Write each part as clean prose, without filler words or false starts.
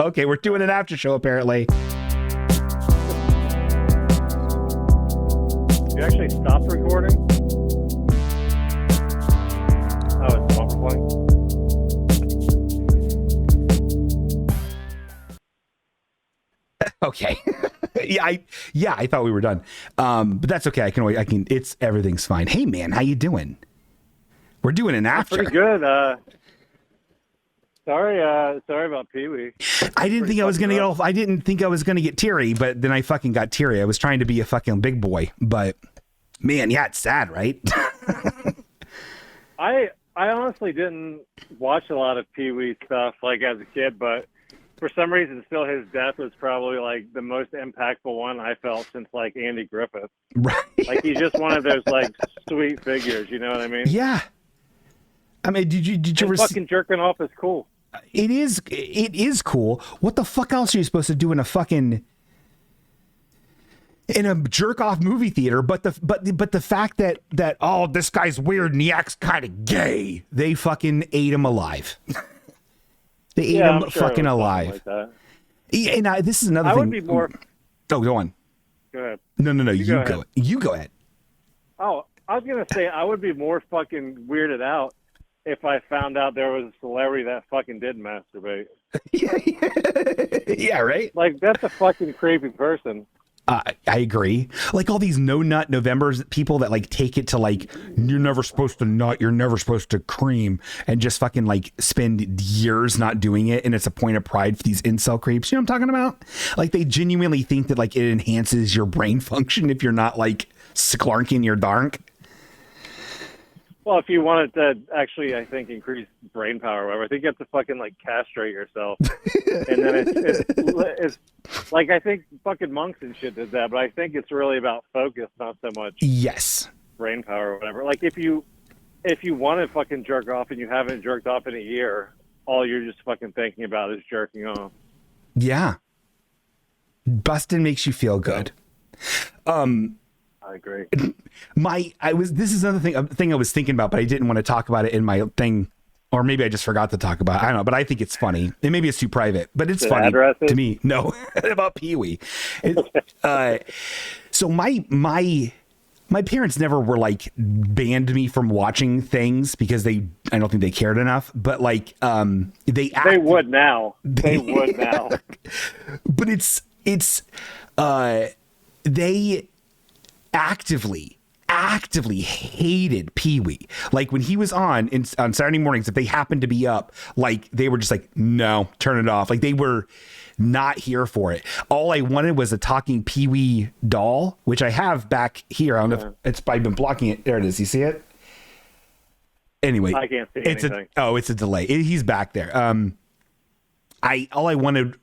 Okay, we're doing an after show apparently. You actually stopped recording? Oh, it's bumper playing. Okay. I thought we were done. But that's okay. It's everything's fine. Hey man, how you doing? We're doing an after. Pretty good. Sorry about Pee-wee. I didn't think I was gonna get teary, but then I fucking got teary. I was trying to be a fucking big boy, but man, yeah, it's sad, right? I honestly didn't watch a lot of Pee-wee stuff like as a kid, but for some reason, still his death was probably like the most impactful one I felt since like Andy Griffith. Right. Like he's just one of those like sweet figures, you know what I mean? Yeah. I mean, did you fucking jerking off is cool. It is cool. What the fuck else are you supposed to do in a jerk off movie theater? But the fact that oh, this guy's weird and he acts kind of gay. They fucking ate him alive. They ate him fucking alive. Like that. Yeah, and this is another thing. I would be more. Oh, go on. Go ahead. No. You go ahead. Oh, I was gonna say I would be more fucking weirded out if I found out there was a celebrity that fucking did masturbate. Yeah, right? Like, that's a fucking creepy person. I agree. Like all these no nut Novembers people that like take it to like, you're never supposed to nut, you're never supposed to cream, and just fucking like spend years not doing it. And it's a point of pride for these incel creeps. You know what I'm talking about? Like they genuinely think that like it enhances your brain function if you're not like sklarking your dark. Well, if you wanted to actually, I think, increase brain power or whatever, I think you have to fucking, like, castrate yourself. And then it's like, I think fucking monks and shit did that, but I think it's really about focus, not so much brain power or whatever. Like, if you want to fucking jerk off and you haven't jerked off in a year, all you're just fucking thinking about is jerking off. Yeah. Busting makes you feel good. I agree. This is another thing I was thinking about, but I didn't want to talk about it in my thing, or maybe I just forgot to talk about it. I don't know, but I think it's funny. And maybe it's too private, but it's funny to me. No, about Pee-wee. So my parents never were like banned me from watching things because I don't think they cared enough, but like they would now. They would now. But they actively hated Pee-wee. Like when he was on Saturday mornings, if they happened to be up, like they were just like, no, turn it off. Like they were not here for it. All I wanted was a talking Pee-wee doll, which I have back here. I don't know if I've been blocking it. There it is. You see it? Anyway, I can't see anything. It's a delay. He's back there. All I wanted,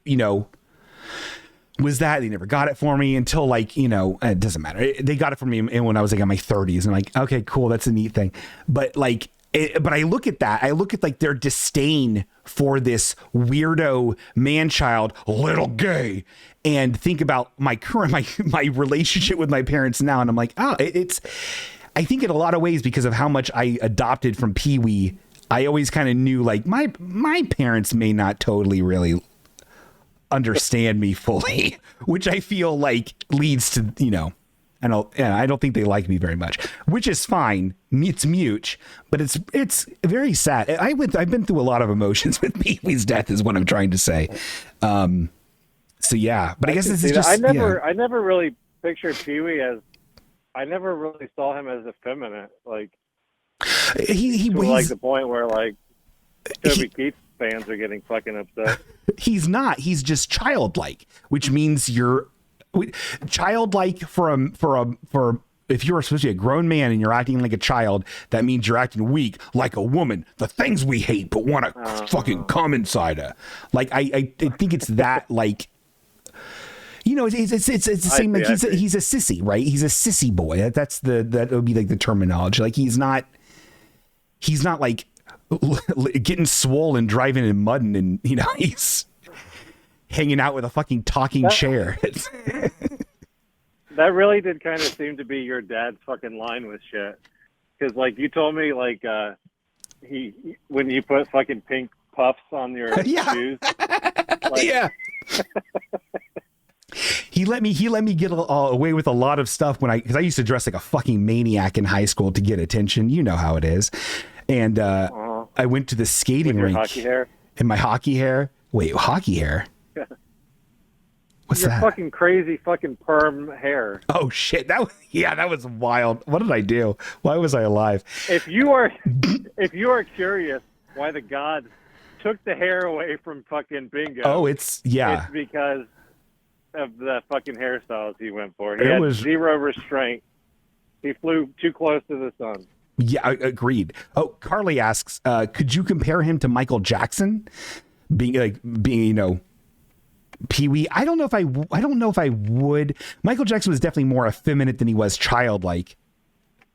was that they never got it for me until like, it doesn't matter. They got it for me when I was like in my 30s and I'm like, okay, cool. That's a neat thing. But like, but I look at that. I look at like their disdain for this weirdo man-child, little gay, and think about my relationship with my parents now. And I'm like, oh, I think in a lot of ways because of how much I adopted from Pee-wee, I always kind of knew like my parents may not totally really understand me fully, which I feel like leads to, I don't think they like me very much, which is fine. It's mute, but it's very sad. I've been through a lot of emotions with Pee-wee's death is what I'm trying to say. So yeah, but I guess this is just, I never really pictured Pee-wee as, I never really saw him as effeminate. Like he was like the point where like Toby Keith fans are getting fucking upset. He's not. He's just childlike, which means you're childlike for if you're supposed to be a grown man and you're acting like a child, that means you're acting weak like a woman. The things we hate but want to fucking come inside her. Like I think it's that like. It's the same. Like he's a sissy, right? He's a sissy boy. That would be like the terminology. Like he's not like getting swollen, driving in mud, and he's hanging out with a fucking talking chair. That really did kind of seem to be your dad's fucking line with shit. Because like you told me, like when you put fucking pink puffs on your shoes, Like, Yeah. He let me get away with a lot of stuff because I used to dress like a fucking maniac in high school to get attention. You know how it is. And I went to the skating with your rink. hockey hair? And my hockey hair. Wait, hockey hair? What's your that? Fucking crazy fucking perm hair. Oh shit! That was wild. What did I do? Why was I alive? If you are curious why the gods took the hair away from fucking Bingo, it's because of the fucking hairstyles he went for. He had zero restraint. He flew too close to the sun. Yeah, agreed. Oh, Carly asks, could you compare him to Michael Jackson? Being Pee-wee. I don't know if I would. Michael Jackson was definitely more effeminate than he was childlike.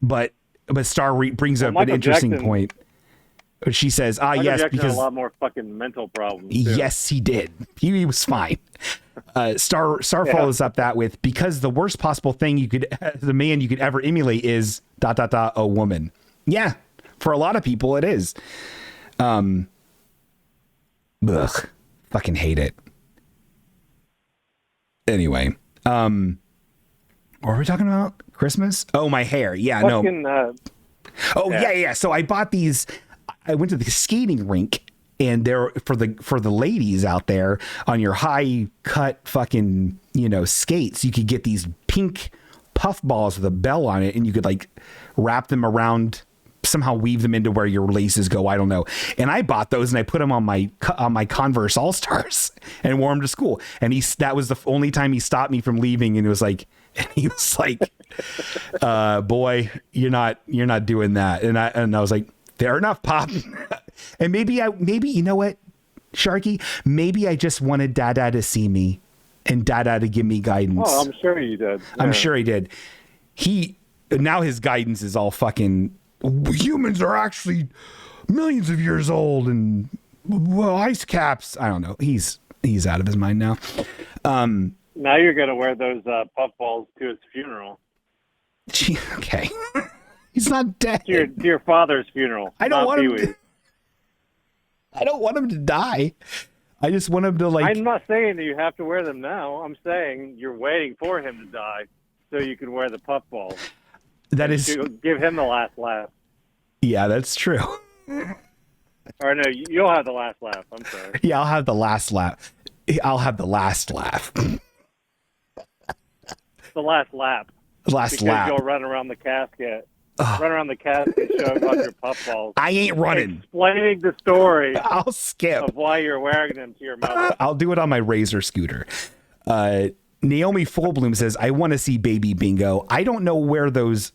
But Star brings up an interesting point. She says, Michael yes, Jackson because had a lot more fucking mental problems. Too. Yes, he did. He was fine. Star follows up that with, because the worst possible thing the man you could ever emulate is ... a woman. Yeah, for a lot of people it is. Fucking hate it. Anyway, what were we talking about? Christmas? Oh, my hair. Yeah, fucking, no. Yeah. So I bought these. I went to the skating rink, and there for the ladies out there on your high cut fucking skates, you could get these pink puff balls with a bell on it, and you could like wrap them around, somehow weave them into where your laces go. I don't know. And I bought those and I put them on my Converse All Stars and wore them to school. And that was the only time he stopped me from leaving. And he was like, boy, you're not doing that. And I was like, fair enough, Pop. And maybe you know what, Sharky, maybe I just wanted Dada to see me and Dada to give me guidance. Oh, I'm sure you did. Yeah. I'm sure he did. Now his guidance is all fucking, humans are actually millions of years old and ice caps. I don't know. He's out of his mind now. Now you're going to wear those puffballs to his funeral. Okay. He's not dead. To your father's funeral. I don't want him to die. I just want him to I'm not saying that you have to wear them now. I'm saying you're waiting for him to die so you can wear the puffballs. That is to give him the last laugh. Yeah, that's true. Or no, you'll have the last laugh. I'm sorry. Yeah, I'll have the last laugh. I'll have the last laugh. The last lap. Last lap. You'll run around the casket. Run around the casket showing off your puffballs. I ain't running. Explaining the story. I'll skip. Of why you're wearing them to your mother. I'll do it on my Razor scooter. Naomi Fullbloom says, I want to see Baby Bingo. I don't know where those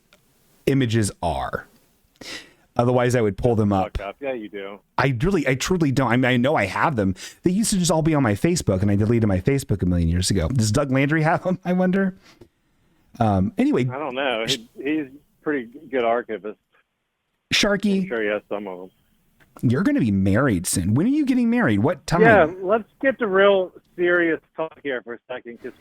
images are. Otherwise, I would pull them up. Yeah, you do. I truly don't. I mean, I know I have them. They used to just all be on my Facebook, and I deleted my Facebook a million years ago. Does Doug Landry have them, I wonder? Anyway. I don't know. He's pretty good archivist. Sharky. I'm sure he has some of them. You're going to be married soon. When are you getting married? What time? Yeah, let's get to real serious talk here for a second, because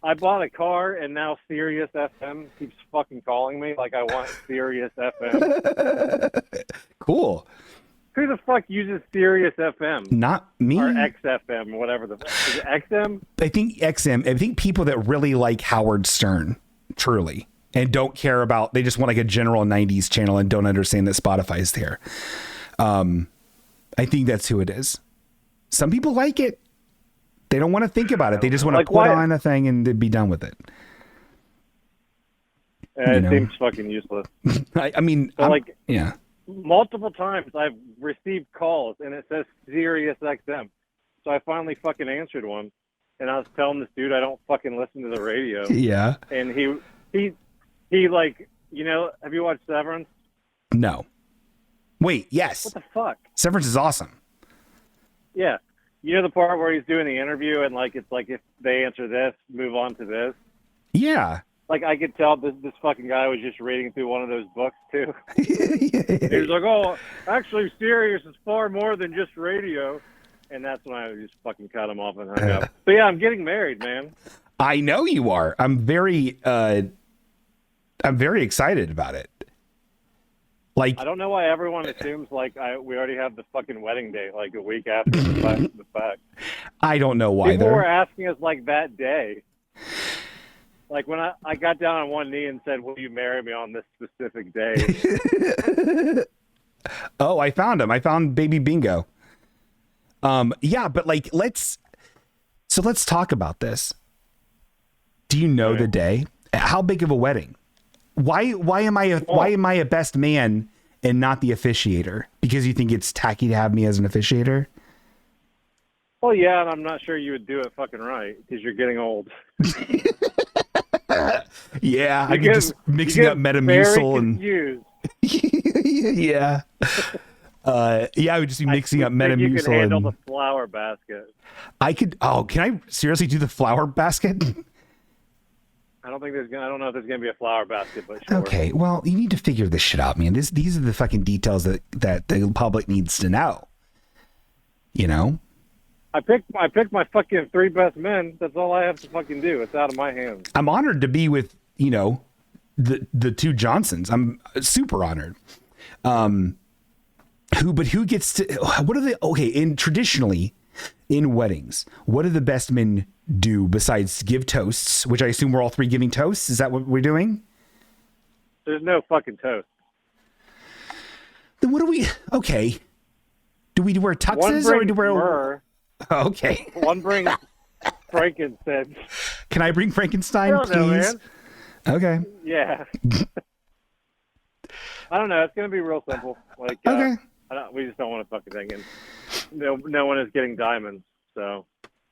I bought a car, and now Sirius FM keeps fucking calling me like I want Sirius FM. Cool. Who the fuck uses Sirius FM? Not me. Or XFM, whatever is it XM? I think XM. I think people that really like Howard Stern, truly, and don't care about, they just want like a general 90s channel and don't understand that Spotify's there. I think that's who it is. Some people like it. They don't want to think about it. They just want to put on a thing and be done with it. It seems fucking useless. I mean, yeah. Multiple times I've received calls and it says Sirius XM. So I finally fucking answered one. And I was telling this dude I don't fucking listen to the radio. Yeah. And he like, have you watched Severance? No. Wait, yes. What the fuck? Severance is awesome. Yeah. You know the part where he's doing the interview and it's like if they answer this, move on to this? Yeah. Like I could tell this fucking guy was just reading through one of those books too. He was like, oh, actually Sirius is far more than just radio. And that's when I just fucking cut him off and hung up. But yeah, I'm getting married, man. I know you are. I'm very excited about it. Like, I don't know why everyone assumes we already have the fucking wedding date like a week after the fact. I don't know why. People were asking us like that day. Like when I got down on one knee and said, "Will you marry me on this specific day?" Oh, I found him. I found Baby Bingo. Yeah, but like let's talk about this. Do you know the day? How big of a wedding? Why am I a best man and not the officiator? Because you think it's tacky to have me as an officiator? Well, yeah, and I'm not sure you would do it fucking right because you're getting old. Yeah, I'm just mixing up Metamucil and yeah. I would just be mixing up Metamucil. You can handle the flower basket. I could. Oh, can I seriously do the flower basket? I don't know if there's gonna be a flower basket, but sure. Okay, well, you need to figure this shit out, man. These are the fucking details that the public needs to know. You know. I picked my fucking 3 best men. That's all I have to fucking do. It's out of my hands. I'm honored to be with, the 2 Johnsons. I'm super honored. Who gets to, what are they? Okay. Traditionally in weddings, what do the best men do besides give toasts, which I assume we're all 3 giving toasts? Is that what we're doing? There's no fucking toast. Then what do we, okay. Do we wear tuxes or do we wear myrrh. Okay. One brings frankincense. Can I bring Frankenstein, please? Man. Okay. Yeah. I don't know. It's going to be real simple. Like, okay. We just don't want to fucking thing. And no one is getting diamonds, so.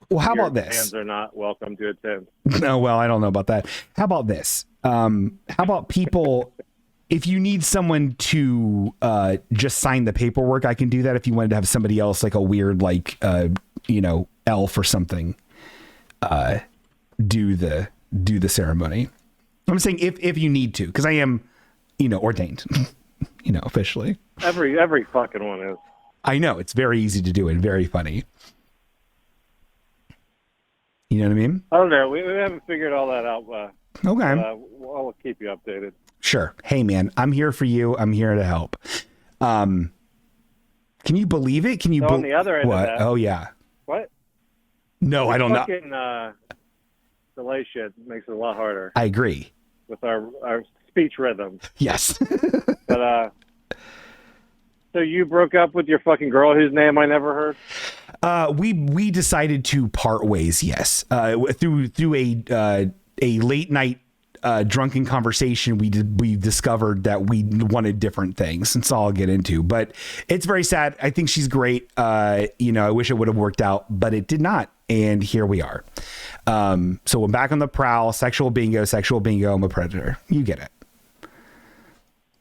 Well, how about this? Fans are not welcome to attend. No, well, I don't know about that. How about this? How about people? If you need someone to just sign the paperwork, I can do that. If you wanted to have somebody else, like a weird, like elf or something, do the ceremony. I'm saying if you need to, because I am, ordained, officially. Every fucking one is. I know, it's very easy to do and very funny. You know what I mean? I don't know. We haven't figured all that out. Okay. I'll keep you updated. Sure. Hey, man, I'm here for you. I'm here to help. Can you believe it? Can you? On the other end what? Of that, oh yeah. What? No, I don't know. Fucking delay shit makes it a lot harder. I agree. With our speech rhythms. Yes. But so you broke up with your fucking girl whose name I never heard? We decided to part ways. Yes. Through a late night drunken conversation, we discovered that we wanted different things, and so I'll get into. But it's very sad. I think she's great. I wish it would have worked out, but it did not. And here we are. So we're back on the prowl. Sexual bingo. I'm a predator. You get it.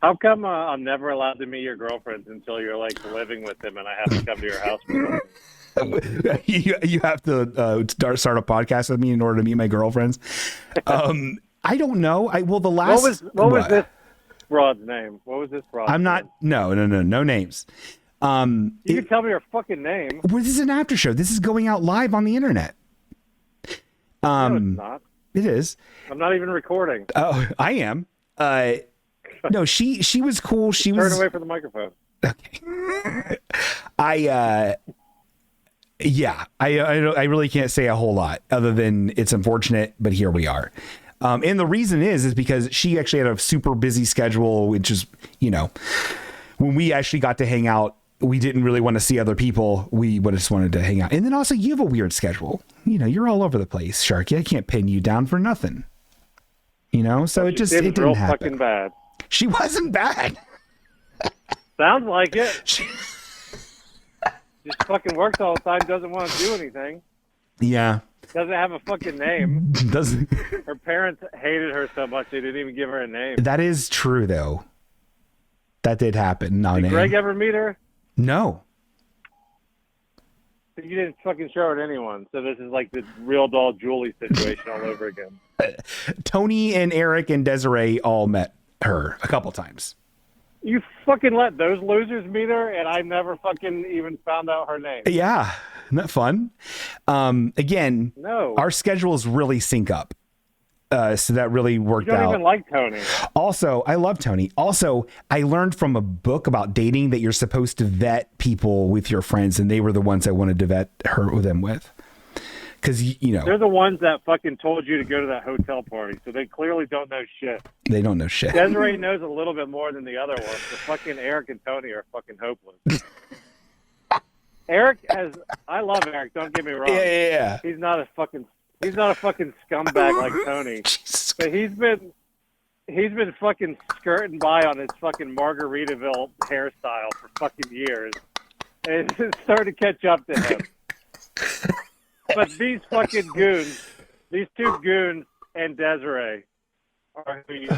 How come I'm never allowed to meet your girlfriends until you're like living with them, and I have to come to your house for something? You have to start a podcast with me in order to meet my girlfriends. I don't know. The last. What was this broad's name? What was this broad's I'm not. name? No names. You can tell me her fucking name. Well, this is an after show. This is going out live on the internet. No, it's not. It is. I'm not even recording. Oh, I am. No, she was cool. She was. Turn away from the microphone. Okay. I really can't say a whole lot other than it's unfortunate, but here we are. And the reason is because she actually had a super busy schedule, which is, when we actually got to hang out, we didn't really want to see other people. We just wanted to hang out. And then also you have a weird schedule. You're all over the place, Sharky. I can't pin you down for nothing. So it didn't happen. Fucking bad. She wasn't bad. Sounds like it. She just fucking works all the time, doesn't want to do anything. Yeah. Doesn't have a fucking name. Doesn't. Her parents hated her so much they didn't even give her a name. That is true, though. That did happen. No Did name. Greg ever meet her? No. You didn't fucking show her to anyone. So this is like the real doll Julie situation all over again. Tony and Eric and Desiree all met her a couple times. You fucking let those losers meet her, and I never fucking even found out her name. Yeah. Isn't that fun? Again, no. Our schedules really sync up. So that really worked out. You don't even like Tony. Also, I love Tony. Also, I learned from a book about dating that you're supposed to vet people with your friends, and they were the ones I wanted to vet them with. because you know they're the ones that fucking told you to go to that hotel party, so they clearly don't know shit. They don't know shit. Desiree knows a little bit more than the other ones. The fucking Eric and Tony are fucking hopeless. Eric I love Eric. Don't get me wrong. Yeah. He's not a fucking scumbag like Tony. But he's been fucking skirting by on his fucking Margaritaville hairstyle for fucking years, and it's starting to catch up to him. But these fucking goons, these two goons and Desiree, are who you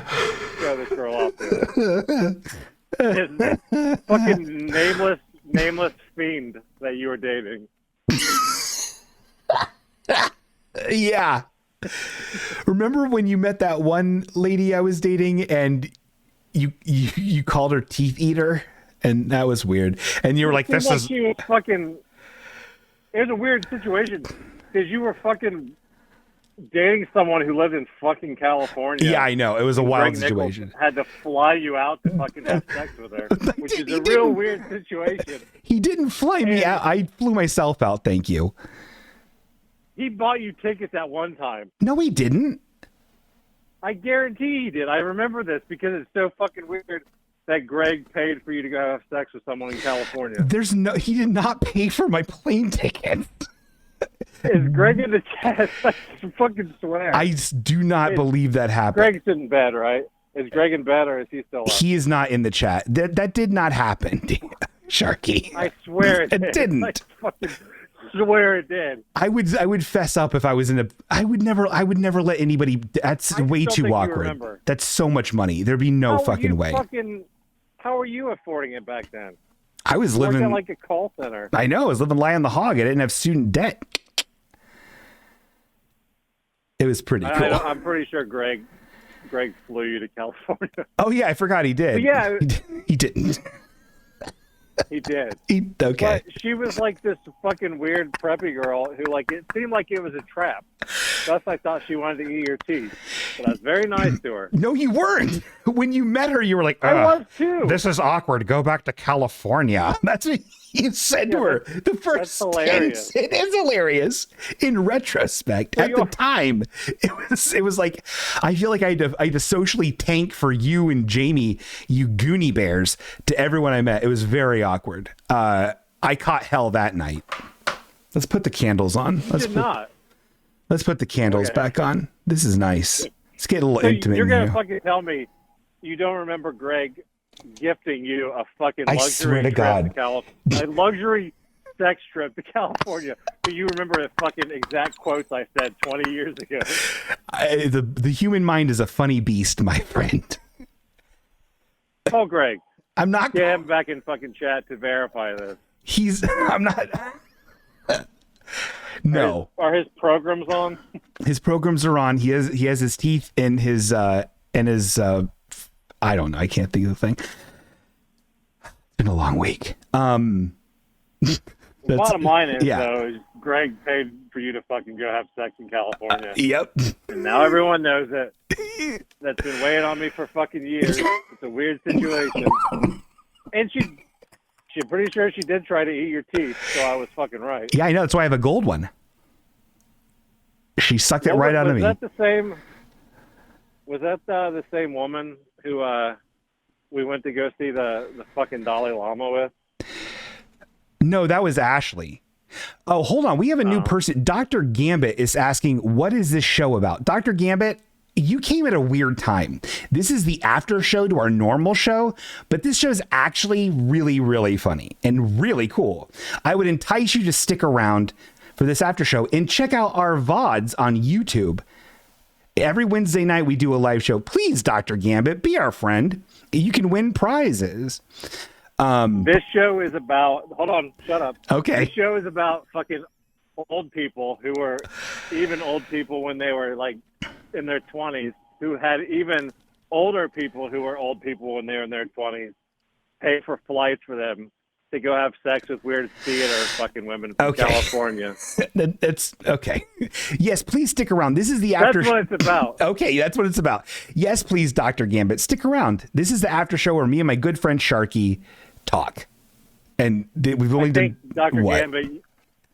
show this girl off to. This fucking nameless fiend that you were dating. Yeah. Remember when you met that one lady I was dating and you called her teeth eater, and that was weird, and you were like, this is she was fucking. It was a weird situation because you were fucking dating someone who lived in fucking California. Yeah, I know. It was a wild Greg situation. Nichols had to fly you out to fucking have sex with her, which is a real weird situation. He didn't fly me out. I flew myself out. Thank you. He bought you tickets at one time. No, he didn't. I guarantee he did. I remember this because it's so fucking weird that Greg paid for you to go have sex with someone in California. He did not pay for my plane ticket. Is Greg in the chat? I fucking swear. I do not believe that happened. Greg's in bed, right? Is Greg in bed or is he still up? He is not in the chat. That did not happen, Sharky. I swear it didn't. I fucking swear it did. I would fess up if I was in a. I would never let anybody. That's way too awkward. That's so much money. There'd be no fucking way. How were you affording it back then? I was living at like a call center. I know. I was living lying the hog. I didn't have student debt. It was pretty cool. I'm pretty sure Greg flew you to California. Oh yeah, I forgot he did. But yeah, he didn't. He did. Okay. But she was like this fucking weird preppy girl who, like, it seemed like it was a trap. Thus, I thought she wanted to eat your teeth. But I was very nice to her. No, you weren't. When you met her, you were like, I was too. This is awkward. Go back to California. That's what you said to her. The first hilarious. It is hilarious in retrospect. At the time, it was like, I feel like I had to socially tank for you and Jamie, you Goonie Bears, to everyone I met. It was very awkward. I caught hell that night. Let's put the candles on. Let's put the candles back on. This is nice. Let's get a little intimate. You're going to fucking tell me you don't remember Greg gifting you a fucking luxury a luxury sex trip to California, but you remember the fucking exact quotes I said 20 years ago. The human mind is a funny beast, my friend. Oh, Greg. I'm not. Get him back in fucking chat to verify this. I'm not. No. Are his programs on? His programs are on. He has his teeth in his I don't know. I can't think of the thing. It's been a long week. Bottom line is, though, is Greg paid for you to fucking go have sex in California. Yep. And now everyone knows it. That's been weighing on me for fucking years. It's a weird situation. And she's pretty sure she did try to eat your teeth, so I was fucking right. Yeah, I know. That's why I have a gold one. She sucked it right out of me. Was that the same woman who we went to go see the fucking Dalai Lama with? No, that was Ashley. Oh, hold on. We have a new person. Dr. Gambit is asking, what is this show about? Dr. Gambit, you came at a weird time. This is the after show to our normal show, but this show is actually really, really funny and really cool. I would entice you to stick around for this after show and check out our VODs on YouTube. Every Wednesday night, we do a live show. Please, Dr. Gambit, be our friend. You can win prizes. This show is about... Hold on, shut up. Okay. This show is about fucking old people who were even old people when they were, like, in their 20s, who had even older people who were old people when they were in their 20s pay for flights for them to go have sex with weird theater fucking women from California. That's okay. Yes, please stick around. This is the after. That's what it's about. Okay, that's what it's about. Yes, please, Dr. Gambit, stick around. This is the after show where me and my good friend Sharky talk. And we've only done Dr. Gambit,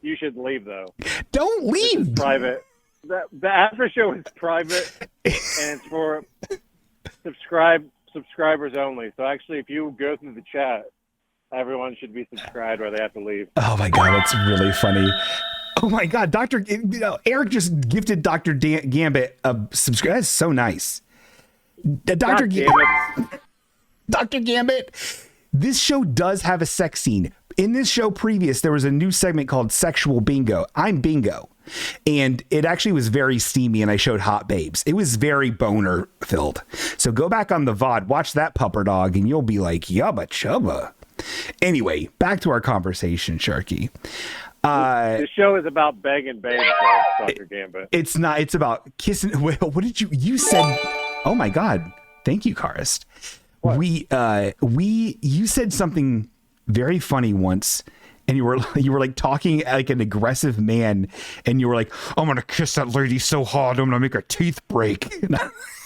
You should leave though. Don't leave. It's private. The after show is private, and it's for subscribers only. So actually, if you go through the chat, everyone should be subscribed or they have to leave. Oh my God, that's really funny. Oh my God, Eric just gifted Dr. Gambit a subscribe. That's so nice. Dr. Gambit, this show does have a sex scene. In this show previous, there was a new segment called Sexual Bingo. I'm Bingo. And it actually was very steamy and I showed hot babes. It was very boner filled. So go back on the VOD, watch that pupper dog and you'll be like, yubba chubba. Anyway, back to our conversation, Sharky. The show is about banging babes, Dr. Gambit. It's not, it's about kissing. Well, what did you said? Oh my God. Thank you, Karst. What? You said something very funny once. And you were like talking like an aggressive man, and you were like, "I'm gonna kiss that lady so hard, I'm gonna make her teeth break."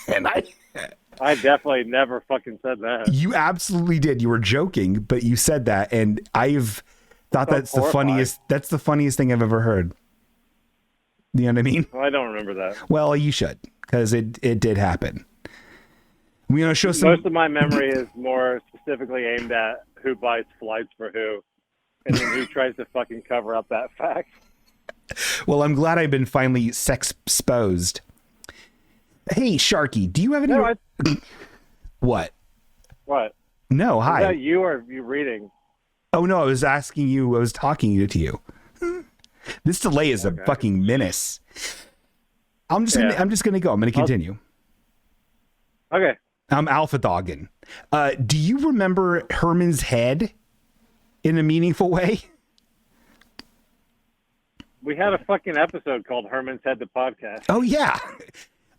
And I definitely never fucking said that. You absolutely did. You were joking, but you said that, and I've thought that's the funniest. That's the funniest thing I've ever heard. You know what I mean? Well, I don't remember that. Well, you should, because it did happen. We gonna show some. Most of my memory is more specifically aimed at who buys flights for who. And then who tries to fucking cover up that fact? Well, I'm glad I've been finally sex-exposed. Hey, Sharky, do you have any... What? What? No, hi. Is that you or you reading? Oh, no, I was asking you. I was talking to you. This delay is a fucking menace. I'm just gonna go. I'm gonna continue. Okay. I'm alpha dogging. Do you remember Herman's head in a meaningful way? We had a fucking episode called Herman's Head the Podcast. Oh yeah,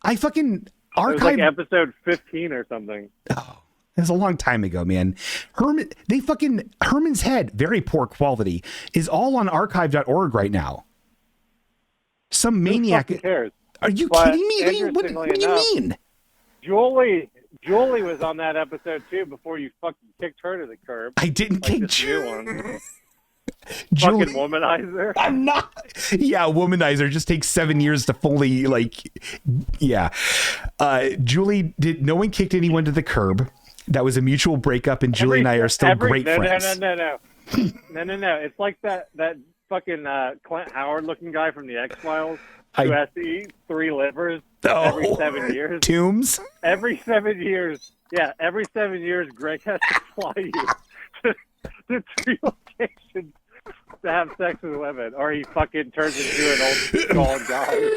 I fucking archived. It was like episode 15 or something. Oh, it was a long time ago, man. Herman's Head, very poor quality, is all on archive.org right now. Some maniac. Who cares? Are you kidding me? What do you mean? Julie was on that episode too before you fucking kicked her to the curb. I didn't kick Julie. Fucking womanizer. I'm not. Yeah, womanizer just takes 7 years to fully yeah. Julie did. No one kicked anyone to the curb. That was a mutual breakup, and Julie and I are still great friends. No. It's like that fucking Clint Howard looking guy from the X-Files who has to eat 3 livers every 7 years. Tombs? Every 7 years. Yeah, every 7 years, Greg has to fly you to 3 locations to have sex with women, or he fucking turns into an old skull guy.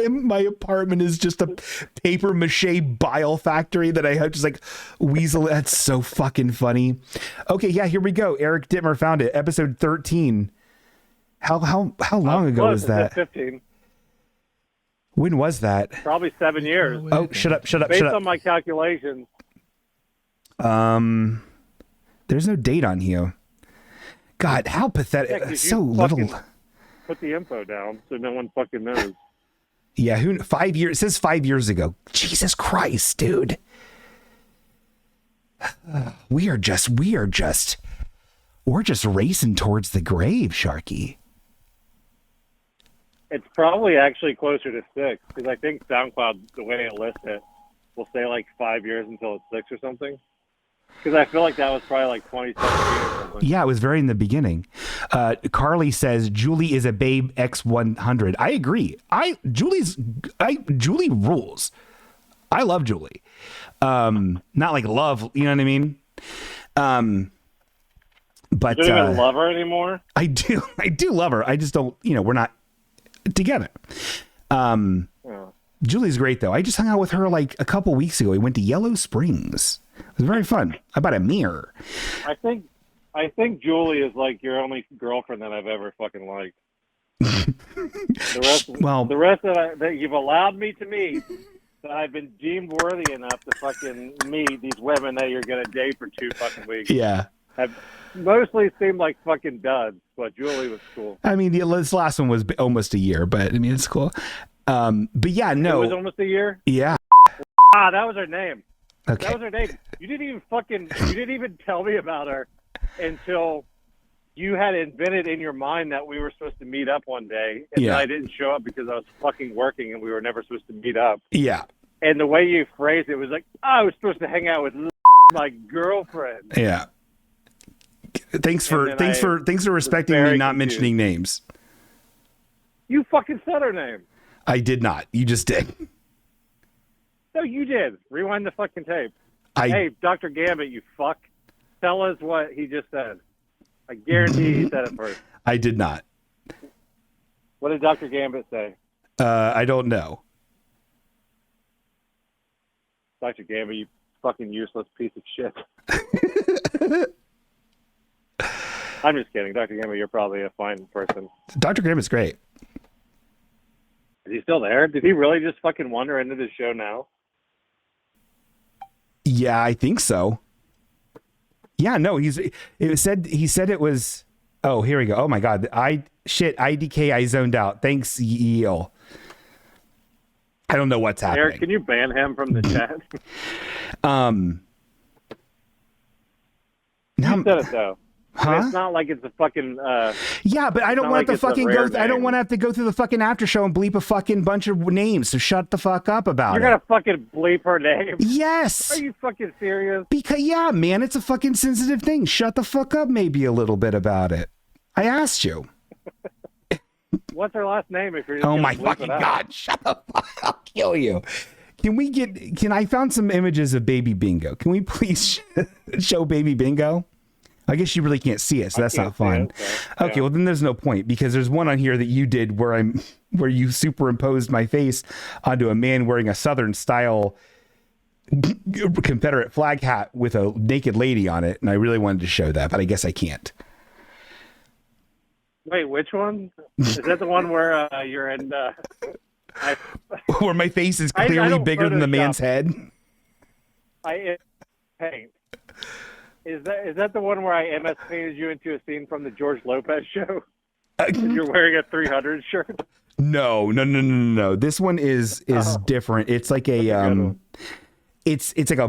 My apartment is just a paper mache bile factory that I have just like weasel. That's so fucking funny. Okay, yeah, here we go. Eric Dittmer found it. Episode 13. How long ago was that? 15. When was that? Probably 7 years. Oh, shut up. Based on my calculations. There's no date on here. God, how pathetic. Yeah, so little. Put the info down so no one fucking knows. Yeah, 5 years. It says 5 years ago. Jesus Christ, dude. We're just racing towards the grave, Sharky. It's probably actually closer to 6 because I think SoundCloud, the way it lists it, will say like 5 years until it's 6 or something. Because I feel like that was probably like 2017 or something. Yeah, it was very in the beginning. Carly says Julie is a babe X100. I agree. Julie rules. I love Julie. Not like love, you know what I mean? But you don't even love her anymore? I do love her. I just don't, we're not together. Julie's great though. I just hung out with her like a couple weeks ago. We went to Yellow Springs. It was very fun. I bought a mirror. I think Julie is like your only girlfriend that I've ever fucking liked. The rest that you've allowed me to meet, that I've been deemed worthy enough to fucking meet these women that you're gonna date for 2 fucking weeks. Yeah. Have mostly seemed like fucking duds, but Julie was cool. I mean, this last one was almost a year, but I mean, it's cool. But yeah, no. It was almost a year? Yeah. That was her name. Okay. That was her name. You didn't even tell me about her. until you had invented in your mind that we were supposed to meet up one day, and then I didn't show up because I was fucking working and we were never supposed to meet up. Yeah. And the way you phrased it was like, oh, I was supposed to hang out with my girlfriend. Yeah. Thanks for respecting me not mentioning names. You fucking said her name. I did not. You just did. No, you did. Rewind the fucking tape. Hey, Dr. Gambit, you fuck. Tell us what he just said. I guarantee he said it first. I did not. What did Dr. Gambit say? I don't know. Dr. Gambit, you fucking useless piece of shit. I'm just kidding. Dr. Gambit, you're probably a fine person. Dr. Gambit's great. Is he still there? Did he really just fucking wander into the show now? Yeah, I think so. Yeah, no, he said it was. Oh, here we go. Oh my God. IDK, I zoned out. Thanks, Yeel. I don't know what's happening. Eric, can you ban him from the chat? You said it though. Huh? I mean, it's not like it's a fucking. Yeah, but I don't want to fucking go. I don't want to have to go through the fucking after show and bleep a fucking bunch of names. So shut the fuck up about it. You're gonna fucking bleep her name? Yes. Are you fucking serious? Because yeah, man, it's a fucking sensitive thing. Shut the fuck up, maybe a little bit about it. I asked you. What's her last name? If you're just oh my fucking God! Shut the fuck! I'll kill you. Can I found some images of Baby Bingo? Can we please show Baby Bingo? I guess you really can't see it, so that's not fun. Okay, well then there's no point because there's one on here that you did where you superimposed my face onto a man wearing a Southern style Confederate flag hat with a naked lady on it, and I really wanted to show that, but I guess I can't. Wait, which one? Is that the one where you're in? Where my face is clearly bigger than the man's head? Paint. Is that the one where I MS painted you into a scene from the George Lopez show? You're wearing a 300 shirt? No. This one is different. It's like a it's like a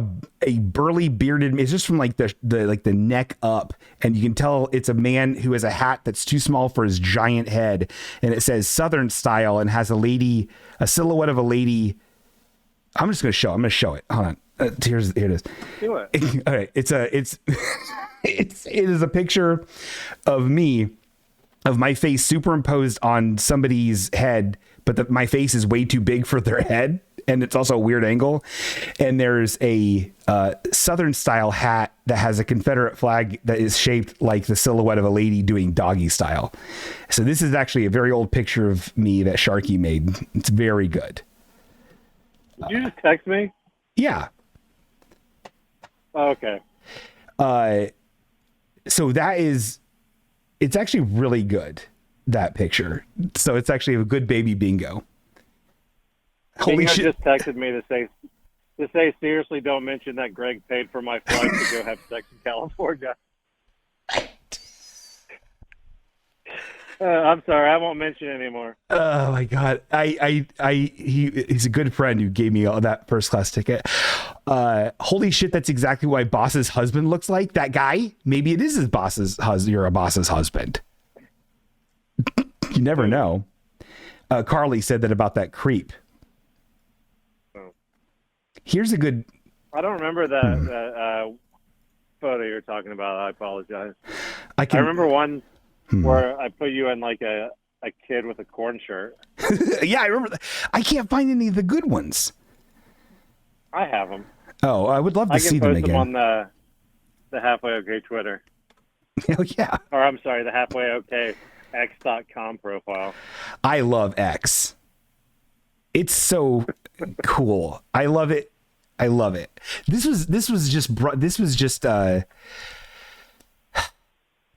burly bearded. It's just from like the neck up, and you can tell it's a man who has a hat that's too small for his giant head, and it says Southern style and has a silhouette of a lady. I'm just gonna show it. Hold on. Here it is. Do it. All right. It is a picture of me, of my face superimposed on somebody's head, but my face is way too big for their head. And it's also a weird angle. And there's a Southern style hat that has a Confederate flag that is shaped like the silhouette of a lady doing doggy style. So this is actually a very old picture of me that Sharky made. It's very good. Did you just text me? Yeah. Oh, okay. So it's actually really good, that picture. So it's actually a good Baby Bingo. Holy shit. Just texted me to say seriously, don't mention that Greg paid for my flight to go have sex in California. I'm sorry, I won't mention it anymore. Oh my God. He's a good friend who gave me all that first class ticket. Holy shit, that's exactly what my boss's husband looks like. That guy, maybe it is his boss's husband. You're a boss's husband. You never know. Carly said that about that creep. Here's a good. I don't remember that photo you're talking about. I apologize. I remember one where I put you in like a kid with a corn shirt. Yeah, I remember that. I can't find any of the good ones. I have them. Oh, I would love to see them again. I can post them on the Halfway Okay Twitter. Oh, yeah. Or I'm sorry, the Halfway Okay X.com profile. I love X. It's so cool. I love it. This was just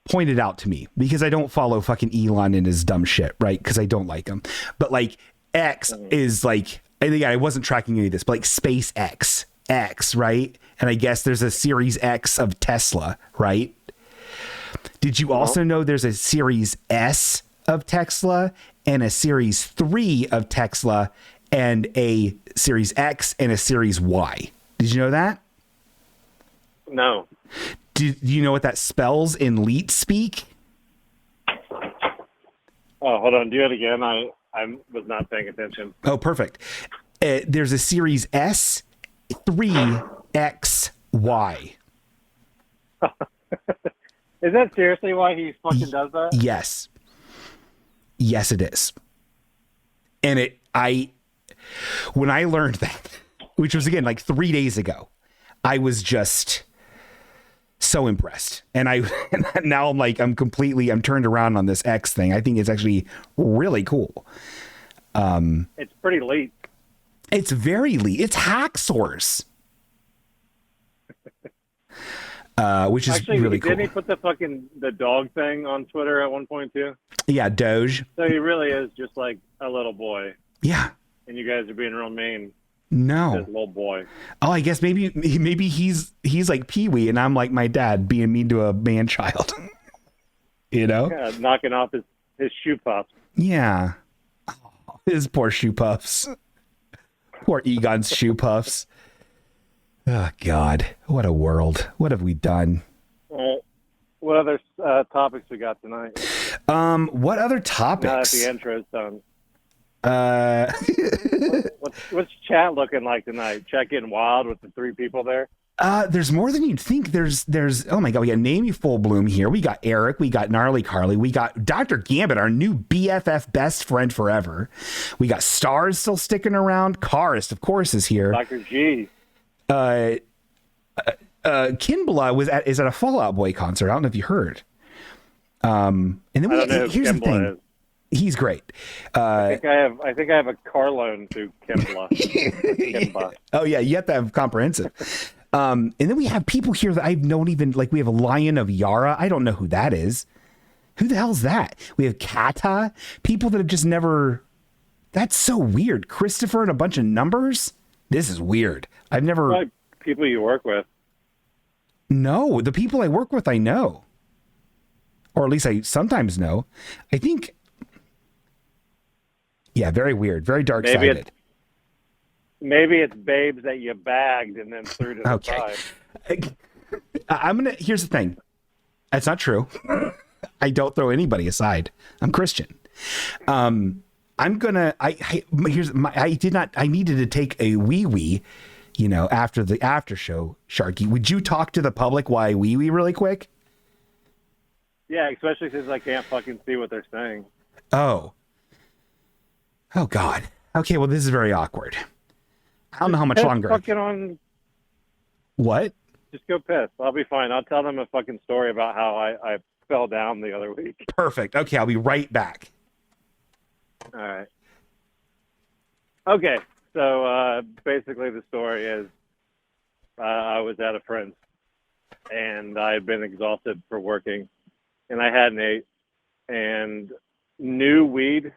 pointed out to me because I don't follow fucking Elon and his dumb shit, right? Because I don't like him. But like X is like, I think I wasn't tracking any of this, but like SpaceX, X, right? And I guess there's a Series X of Tesla, right? Did you also know there's a Series S of Tesla and a Series 3 of Tesla and a Series X and a Series Y? Did you know that? No. Do you know what that spells in Leet speak? Oh, hold on. Do it again. I was not paying attention. Oh, perfect. There's a series S3XY. Is that seriously why he fucking does that? Yes. Yes, it is. And when I learned that, which was again like 3 days ago, I was just so impressed. And now I'm turned around on this X thing. I think it's actually really cool. It's pretty late. It's very elite. It's Hacksaws. Which is actually really cool. Didn't he put the dog thing on Twitter at one point too? Yeah, Doge. So he really is just like a little boy. Yeah. And you guys are being real mean. No. This little boy. Oh, I guess maybe he's like Pee-wee and I'm like my dad being mean to a man child. You know? Yeah, knocking off his shoe puffs. Yeah. Oh, his poor shoe puffs. Poor Egon's shoe puffs. Oh, God. What a world. What have we done? What other topics we got tonight? What other topics? Now that the intro's done. What's chat looking like tonight? Chat getting wild with the 3 people there? There's more than you'd think. There's oh my God, we got Namey Full Bloom here. We got Eric, we got Gnarly Carly, we got Dr. Gambit, our new BFF best friend forever. We got Stars still sticking around. Karist, of course, is here. Dr. G. Kinbla is at a Fall Out Boy concert. I don't know if you heard. And then here's the thing. Is. He's great. I think I have a car loan through Kimbla. Kimba. Oh yeah, you have to have comprehensive. And then we have people here that I don't even like. We have a Lion of Yara. I don't know who that is. Who the hell's that? We have Kata. People that have just never. That's so weird. Christopher and a bunch of numbers. This is weird. I've never. Probably people you work with. No, the people I work with, I know. Or at least I sometimes know. I think. Yeah, very weird. Very dark-sided. Maybe it's babes that you bagged and then threw to the side. Here's the thing. That's not true. I don't throw anybody aside. I'm Christian. I needed to take a wee-wee, after the after show, Sharky. Would you talk to the public why wee-wee really quick? Yeah, especially since I can't fucking see what they're saying. Oh, God. Okay, well, this is very awkward. I don't know how much longer. What? Just go piss. I'll be fine. I'll tell them a fucking story about how I fell down the other week. Perfect. Okay, I'll be right back. All right. Okay, so basically the story is I was at a friend's and I had been exhausted for working and I hadn't ate, and new weed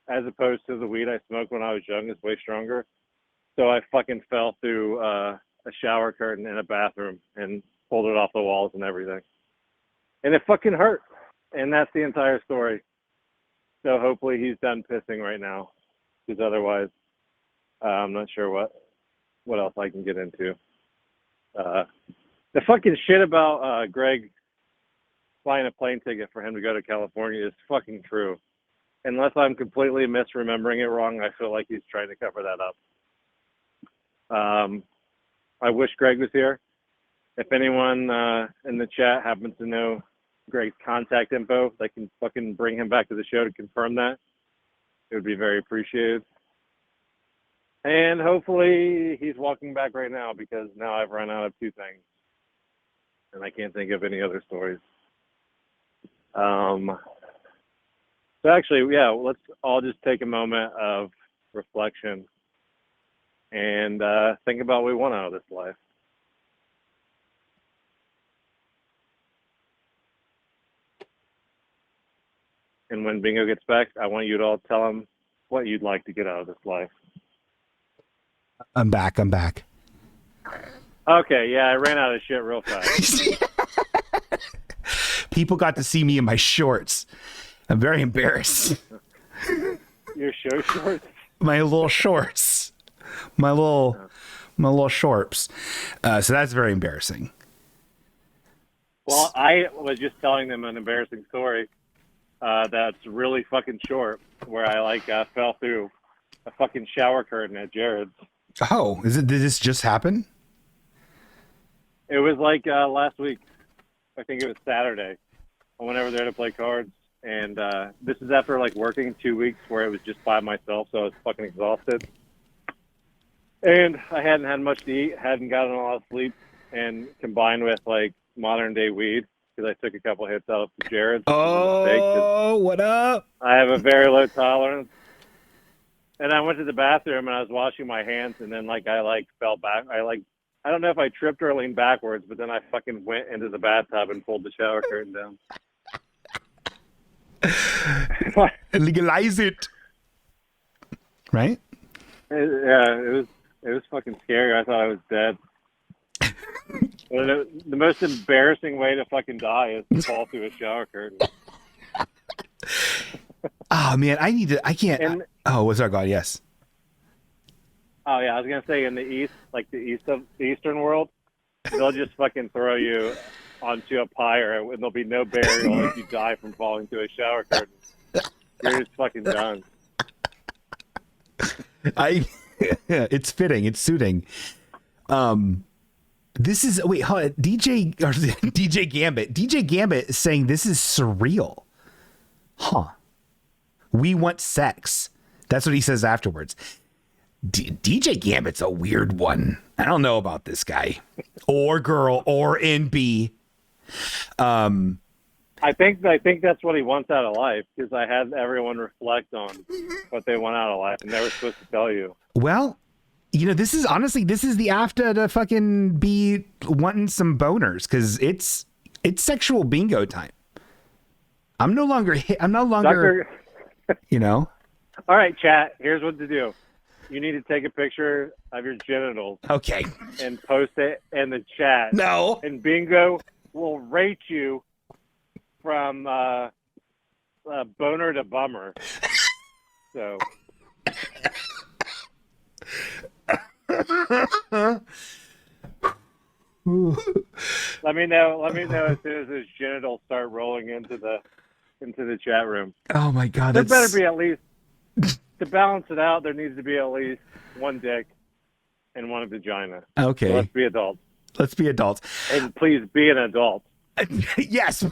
as opposed to the weed I smoked when I was young is way stronger. So I fucking fell through a shower curtain in a bathroom and pulled it off the walls and everything. And it fucking hurt. And that's the entire story. So hopefully he's done pissing right now. Because otherwise, I'm not sure what else I can get into. The fucking shit about Greg buying a plane ticket for him to go to California is fucking true. Unless I'm completely misremembering it wrong, I feel like he's trying to cover that up. I wish Greg was here. If anyone in the chat happens to know Greg's contact info, they can fucking bring him back to the show to confirm that. It would be very appreciated. And hopefully he's walking back right now because now I've run out of 2 things. And I can't think of any other stories. So actually, yeah, let's all just take a moment of reflection and think about what we want out of this life. And when Bingo gets back, I want you to all tell him what you'd like to get out of this life. I'm back. Okay, yeah, I ran out of shit real fast. People got to see me in my shorts. I'm very embarrassed. Your show shorts? My little shorts. My little shorts. So that's very embarrassing. Well, I was just telling them an embarrassing story that's really fucking short, where I fell through a fucking shower curtain at Jared's. Oh, did this just happen? It was like last week. I think it was Saturday. I went over there to play cards, and this is after like working 2 weeks where it was just by myself, so I was fucking exhausted. And I hadn't had much to eat, hadn't gotten a lot of sleep, and combined with like modern day weed, because I took a couple hits out of Jared's. Oh, what up? I have a very low tolerance. And I went to the bathroom and I was washing my hands, and then I fell back. I don't know if I tripped or leaned backwards, but then I fucking went into the bathtub and pulled the shower curtain down. Legalize it. Right? It was fucking scary. I thought I was dead. The most embarrassing way to fucking die is to fall through a shower curtain. Oh man, I can't. What's our God? Yes. Oh yeah, I was gonna say in the East, like the Eastern world, they'll just fucking throw you onto a pyre and there'll be no burial if you die from falling through a shower curtain. You're just fucking done. It's fitting. It's suiting. This is DJ Gambit. DJ Gambit is saying this is surreal. Huh. We want sex. That's what he says afterwards. DJ Gambit's a weird one. I don't know about this guy or girl or NB. I think that's what he wants out of life, because I had everyone reflect on what they want out of life, and they were supposed to tell you. Well, this is the after to fucking be wanting some boners, because it's sexual bingo time. I'm no longer. All right, chat. Here's what to do. You need to take a picture of your genitals. Okay. And post it in the chat. No. And bingo will rate you from boner to bummer. So. Let me know as soon as his genitals start rolling into the chat room. Oh my God. There better be at least, to balance it out, there needs to be at least one dick and one vagina. Okay. So let's be adults. And please be an adult. Yes.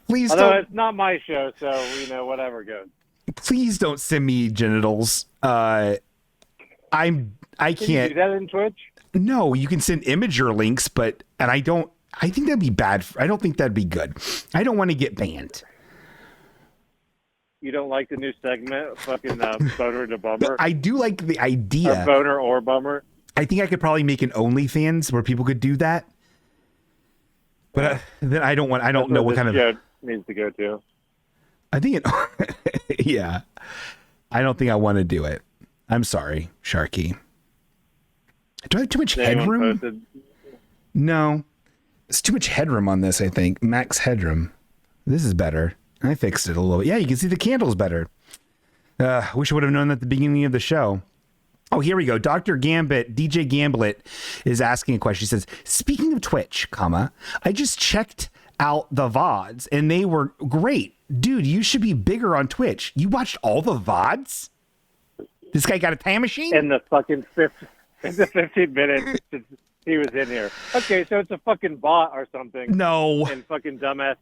Please Although don't. it's not my show, so whatever goes. Please don't send me genitals. I can't. Can you do that in Twitch? No, you can send Imager links, I think that'd be bad. I don't think that'd be good. I don't want to get banned. You don't like the new segment, fucking boner to bummer? I do like the idea. Or boner or bummer? I think I could probably make an OnlyFans where people could do that. But then I don't know what kind of show needs to go to. I think yeah. I don't think I want to do it. I'm sorry, Sharky. Do I have too much headroom? No. There's too much headroom on this, I think. Max headroom. This is better. I fixed it a little bit. Yeah, you can see the candles better. Wish I would have known that at the beginning of the show. Oh, here we go. Dr. Gambit, DJ Gambit is asking a question. He says, speaking of Twitch, I just checked out the VODs and they were great. Dude, you should be bigger on Twitch. You watched all the VODs? This guy got a time machine? In the fucking 15 minutes he was in here. Okay, so it's a fucking bot or something. No. And fucking dumbass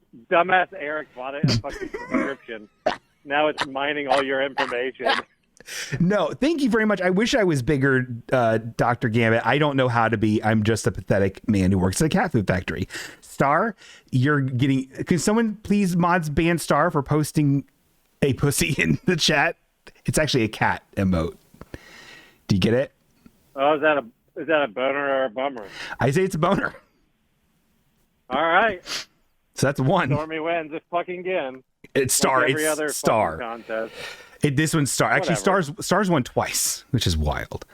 Eric bought it in a fucking subscription. Now it's mining all your information. No, thank you very much. I wish I was bigger, Dr. Gambit. I don't know how to be. I'm just a pathetic man who works at a cat food factory. Star, you're getting... Can someone please mods ban Star for posting a pussy in the chat? It's actually a cat emote. Do you get it? Oh, is that a boner or a bummer? I say it's a boner. All right. So that's one. Stormy wins it fucking again. It's Star. Like every it's other Star. Contest. This one's Star. Whatever. Actually, Star's won twice, which is wild.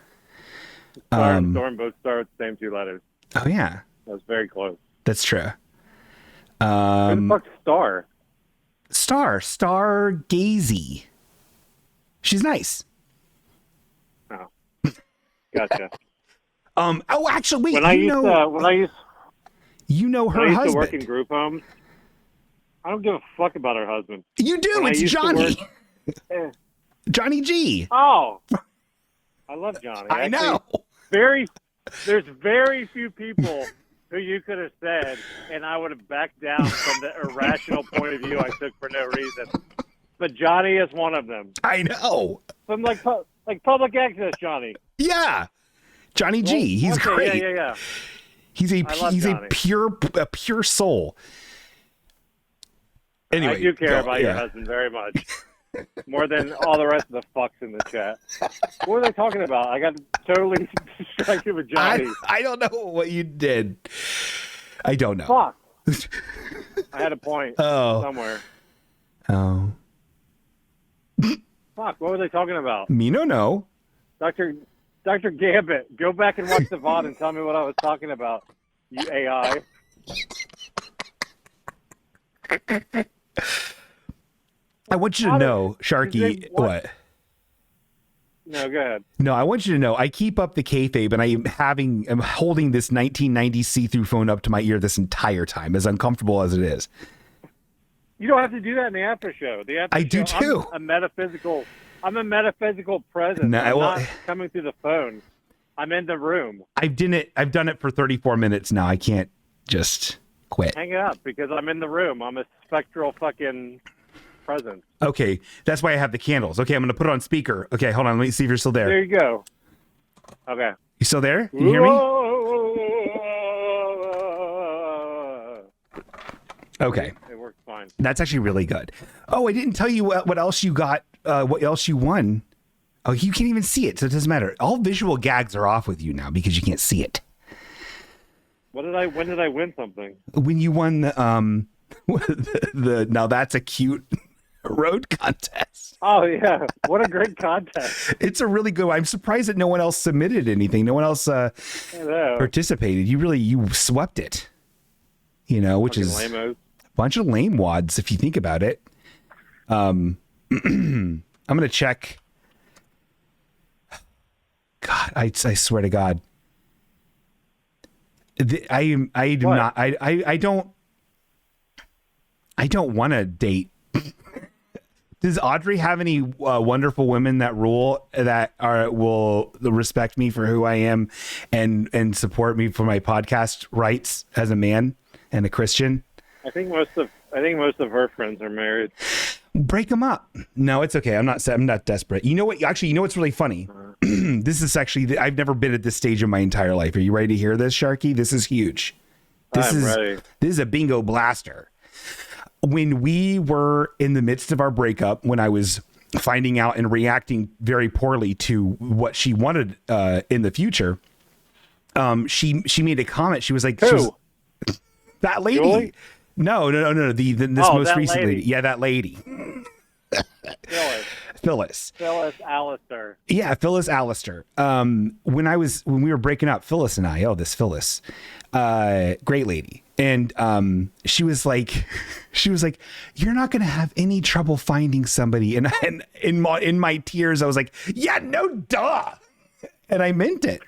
Storm both start with the same two letters. Oh yeah, that was very close. That's true. Who the fuck's Star? Star Gazy. She's nice. Oh, gotcha. Oh, actually, wait. When I used her husband. to work in group homes, I don't give a fuck about her husband. You do. It's Johnny. Johnny G. Oh, I love Johnny. I know. There's very few people who you could have said, and I would have backed down from the irrational point of view I took for no reason. But Johnny is one of them. I know. From like public access, Johnny. Yeah, Johnny G. He's great. Yeah. He's a pure soul. Anyway, I do care about your husband very much. More than all the rest of the fucks in the chat. What were they talking about? I got totally distracted with Johnny. I don't know what you did. I don't know. Fuck. I had a point somewhere. Oh. Fuck, what were they talking about? Me no know. Dr. Gambit, go back and watch the VOD and tell me what I was talking about, you AI. I want you to know, Sharky, what? No, go ahead. No, I want you to know, I keep up the kayfabe, and I'm holding this 1990 see-through phone up to my ear this entire time, as uncomfortable as it is. You don't have to do that in the after show. I do too. I'm a metaphysical presence. No, I'm not coming through the phone. I'm in the room. I've done it for 34 minutes now. I can't just quit. Hang it up, because I'm in the room. I'm a spectral fucking presence. Okay, that's why I have the candles. Okay, I'm going to put it on speaker. Okay, hold on. Let me see if you're still there. There you go. Okay. You still there? Can you hear me? Okay. It works fine. That's actually really good. Oh, I didn't tell you what else you got, what else you won. Oh, you can't even see it, so it doesn't matter. All visual gags are off with you now because you can't see it. When did I win something? When you won the now that's a cute road contest. Oh yeah, what a great contest! It's a really good one. I'm surprised that no one else submitted anything. No one else participated. You swept it. You know, which is lame-os. A bunch of lame wads if you think about it. I'm gonna check. God, I swear to God. I don't want to date. Does Audrey have any wonderful women that will respect me for who I am and support me for my podcast rights as a man and a Christian? I think most of her friends are married. Break them up. No, it's okay. I'm not desperate. You know what? Actually, you know what's really funny? This is actually, I've never been at this stage in my entire life. Are you ready to hear this, Sharky? This is huge. I'm ready. This is a bingo blaster. When we were in the midst of our breakup, when I was finding out and reacting very poorly to what she wanted in the future, she made a comment. She was like, that lady. Julie? No. This most recent lady. Yeah, that lady. Phyllis Allister. Yeah, Phyllis Allister. When we were breaking up, Phyllis and I, this Phyllis, great lady. And she was like, you're not going to have any trouble finding somebody. And in my tears, I was like, yeah, no, duh. And I meant it.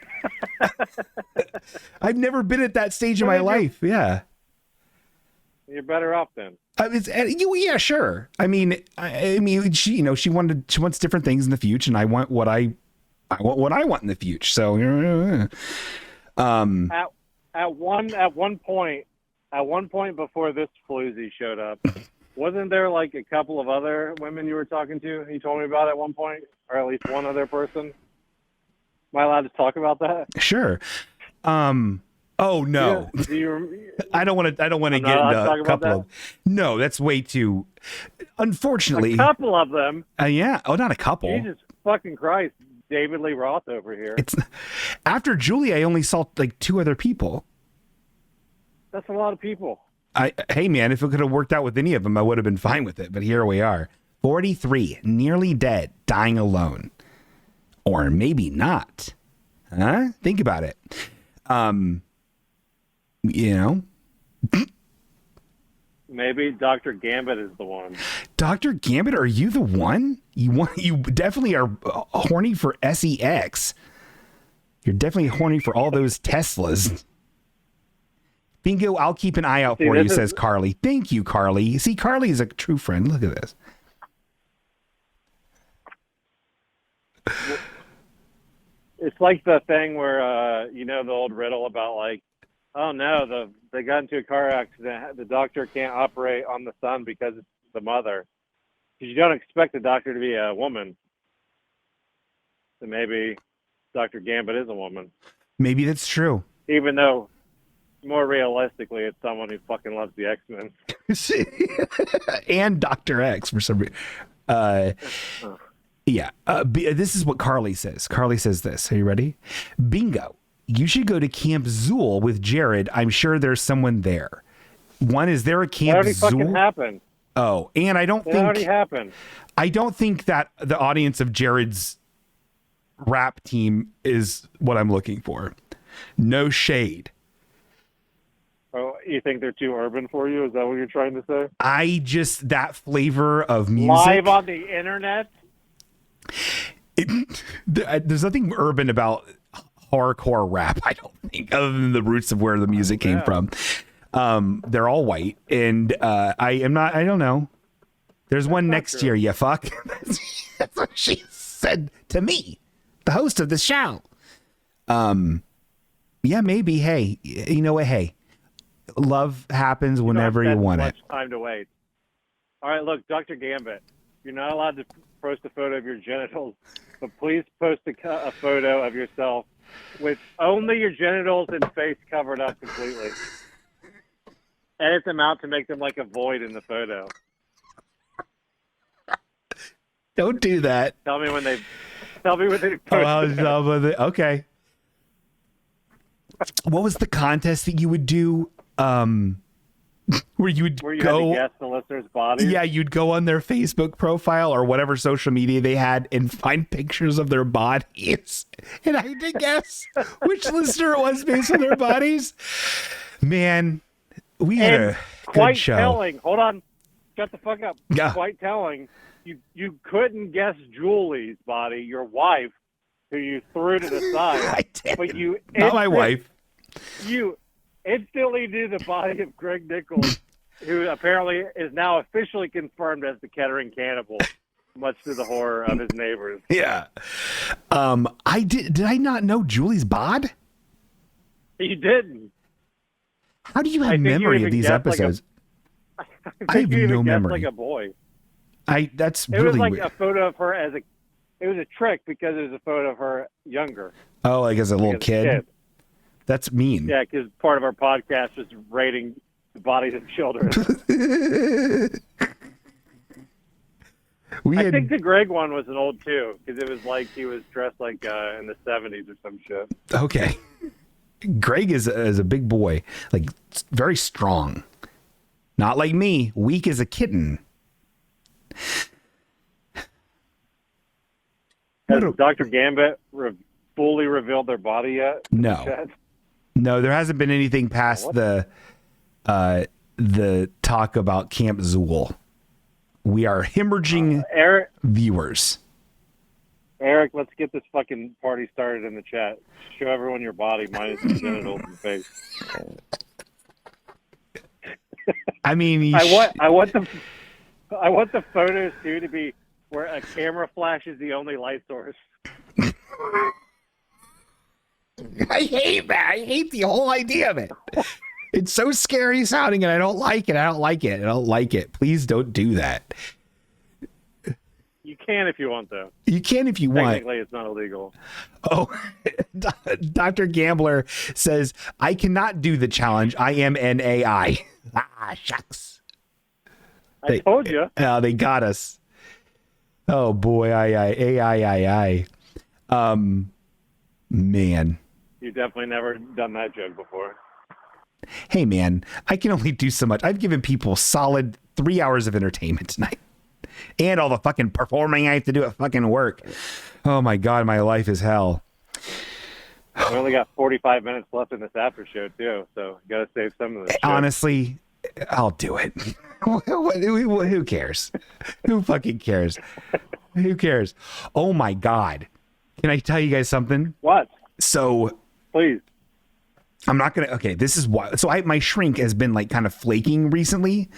I've never been at that stage in my life. Yeah. You're better off then. Yeah, sure. I mean, she wants different things in the future, and I want what I want in the future. So, at one point before this floozy showed up, wasn't there like a couple of other women you were talking to? You told me about at one point, or at least one other person. Am I allowed to talk about that? Sure. Oh no! Yeah, I don't want to get into a couple of. No, that's way too. Unfortunately, a couple of them. Yeah. Oh, not a couple. Jesus fucking Christ, David Lee Roth over here. It's after Julie. I only saw like 2 other people. That's a lot of people. Hey man, if it could have worked out with any of them, I would have been fine with it. But here we are, 43, nearly dead, dying alone, or maybe not. Huh? Think about it. Maybe Dr. Gambit is the one. Dr. Gambit, are you the one? You definitely are horny for sex. You're definitely horny for all those Teslas. Bingo, I'll keep an eye out for you, says Carly. Thank you, Carly. See, Carly is a true friend. Look at this. It's like the thing where, you know, the old riddle about like, oh no, they got into a car accident. The doctor can't operate on the son because it's the mother. Because you don't expect the doctor to be a woman. So maybe Dr. Gambit is a woman. Maybe that's true. Even though, more realistically, it's someone who fucking loves the X-Men. And Dr. X for some reason. Yeah. This is what Carly says. Carly says this. Are you ready? Bingo. You should go to Camp Zool with Jared. I'm sure there's someone there. One, is there a Camp That already Zool? fucking happened. Oh, and I don't It think already happened. I don't think that the audience of Jared's rap team is what I'm looking for. No shade. Oh, you think they're too urban for you? Is that what you're trying to say? I just, that flavor of music. Live on the internet? There's nothing urban about hardcore rap, I don't think, other than the roots of where the music came from. They're all white, and I don't know. There's one next year, you fuck. That's what she said to me, the host of the show. Yeah, maybe. Hey, you know what? Hey, love happens whenever you want it. Time to wait. All right, look, Dr. Gambit, you're not allowed to post a photo of your genitals, but please post a photo of yourself with only your genitals and face covered up completely. Edit them out to make them like a void in the photo. Don't do that. Tell me when they post it. Okay. What was the contest that you would do? Where you had to go guess the listener's body? Yeah, you'd go on their Facebook profile or whatever social media they had and find pictures of their bodies. And I had to guess which listener it was based on their bodies. Man, we had a good show. Telling. Hold on. Shut the fuck up. Yeah. Quite telling. You couldn't guess Julie's body, your wife, who you threw to the side. I did. But you not my wife. You instantly knew the body of Greg Nichols, who apparently is now officially confirmed as the Kettering cannibal, much to the horror of his neighbors. Yeah. I did I not know Julie's bod? You didn't. How do you have memory of these episodes? I have no memory. Like a boy. That's it really was like weird. a photo of her it was a trick because it was a photo of her younger. Oh, like as a little kid? That's mean. Yeah, because part of our podcast was rating the bodies of children. I think the Greg one was an old too, because it was like he was dressed like in the 70s or some shit. Okay. Greg is a big boy, like very strong. Not like me, weak as a kitten. Has Dr. Gambit fully revealed their body yet? No. No, there hasn't been anything past the talk about Camp Zool. We are hemorrhaging viewers. Eric, let's get this fucking party started in the chat. Show everyone your body minus the genitals and face. I mean, I want the photos too to be where a camera flash is the only light source. I hate that. I hate the whole idea of it. It's so scary sounding, and I don't like it. Please don't do that. You can if you want, though. You can if you want. Technically, it's not illegal. Oh, Dr. Gambler says, I cannot do the challenge. I am an AI. Shucks. I told you. They got us. Oh, boy. AI. Man. You've definitely never done that joke before. Hey, man, I can only do so much. I've given people solid 3 hours of entertainment tonight. And all the fucking performing I have to do at fucking work. Oh, my God, my life is hell. We only got 45 minutes left in this after show, too, so you got to save some of this. Honestly, I'll do it. Who cares? Who fucking cares? Who cares? Oh, my God. Can I tell you guys something? What? So Please. I'm not gonna. Okay, this is why. So my shrink has been like kind of flaking recently,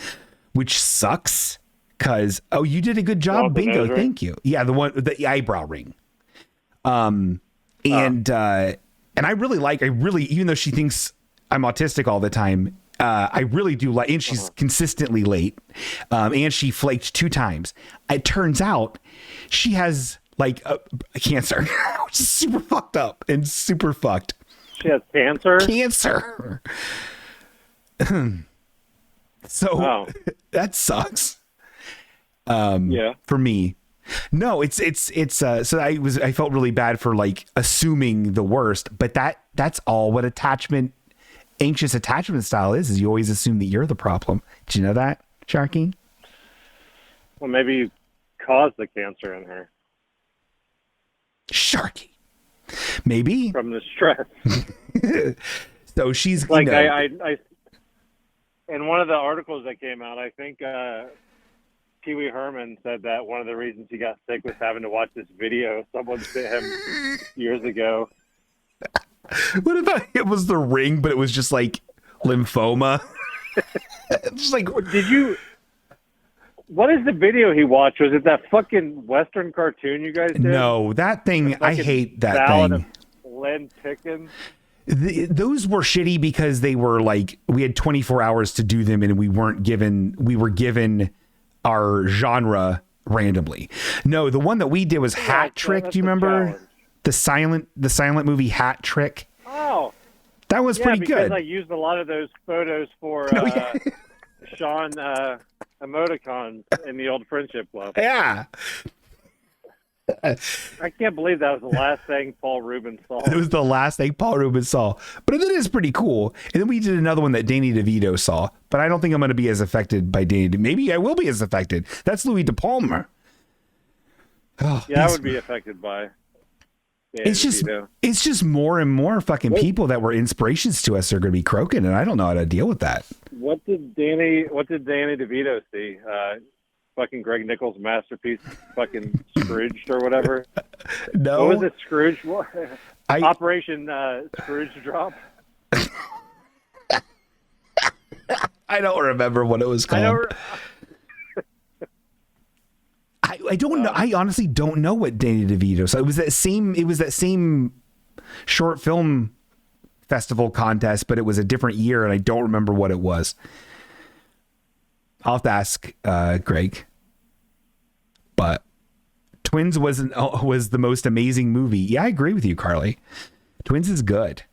which sucks. Cause you did a good job, bingo. Thank you. Yeah, the eyebrow ring. And I really even though she thinks I'm autistic all the time, I really do like, and she's consistently late. And she flaked 2 times. It turns out she has like a cancer, which is super fucked up and super fucked. She has cancer? Cancer. So that sucks. For me. No, it's so I felt really bad for like assuming the worst, but that's all what anxious attachment style is you always assume that you're the problem. Did you know that, Sharky? Well, maybe you caused the cancer in her. Sharky. Maybe. From the stress. So she's like, I in one of the articles that came out, I think Pee Wee Herman said that one of the reasons he got sick was having to watch this video someone sent him years ago. What about it was The Ring, but it was just like lymphoma? It's like, what is the video he watched? Was it that fucking Western cartoon you guys did? No, that thing, I hate that thing. Len Pickens. Those were shitty because they were like, we had 24 hours to do them and we were given our genre randomly. No, the one that we did was Hat Trick. Do you remember the silent movie Hat Trick? Oh, that was pretty good. I used a lot of those photos for Sean emoticons in the old Friendship Club. Yeah. I can't believe that was the last thing Paul Rubens saw. It was the last thing Paul Rubens saw. But it is pretty cool. And then we did another one that Danny DeVito saw. But I don't think I'm going to be as affected by Danny. Maybe I will be as affected. That's Louis De Palma. Oh, yeah, I would be affected by Danny DeVito. It's just more and more fucking people that were inspirations to us are going to be croaking. And I don't know how to deal with that. What did Danny DeVito see? Fucking Greg Nichols' masterpiece, fucking Scrooged or whatever. No. What was it, Scrooge? Operation Scrooge Drop? I don't remember what it was called. I don't know. I honestly don't know what Danny DeVito. So it was that same short film festival contest, but it was a different year, and I don't remember what it was. I'll have to ask Greg. But Twins was the most amazing movie. Yeah, I agree with you, Carly. Twins is good.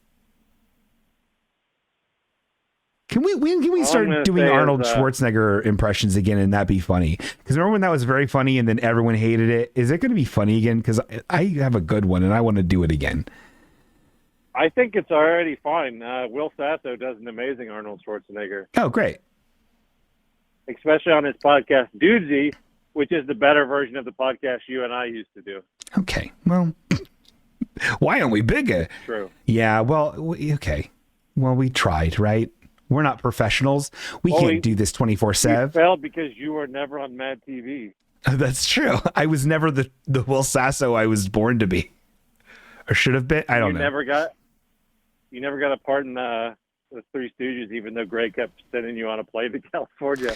Can we start doing Arnold Schwarzenegger impressions again and that be funny? Because remember when that was very funny and then everyone hated it? Is it going to be funny again? Because I have a good one and I want to do it again. I think it's already fine. Will Sasso does an amazing Arnold Schwarzenegger. Oh, great. Especially on his podcast, Dudesy, which is the better version of the podcast you and I used to do. Okay, well, why aren't we bigger? True. Yeah, well, okay. Well, we tried, right? We're not professionals. We can't do this 24/7. You failed because you were never on Mad TV. That's true. I was never the Will Sasso I was born to be. Or should have been. I don't know. You never got a part in the Three Stooges, even though Greg kept sending you on a plane to California.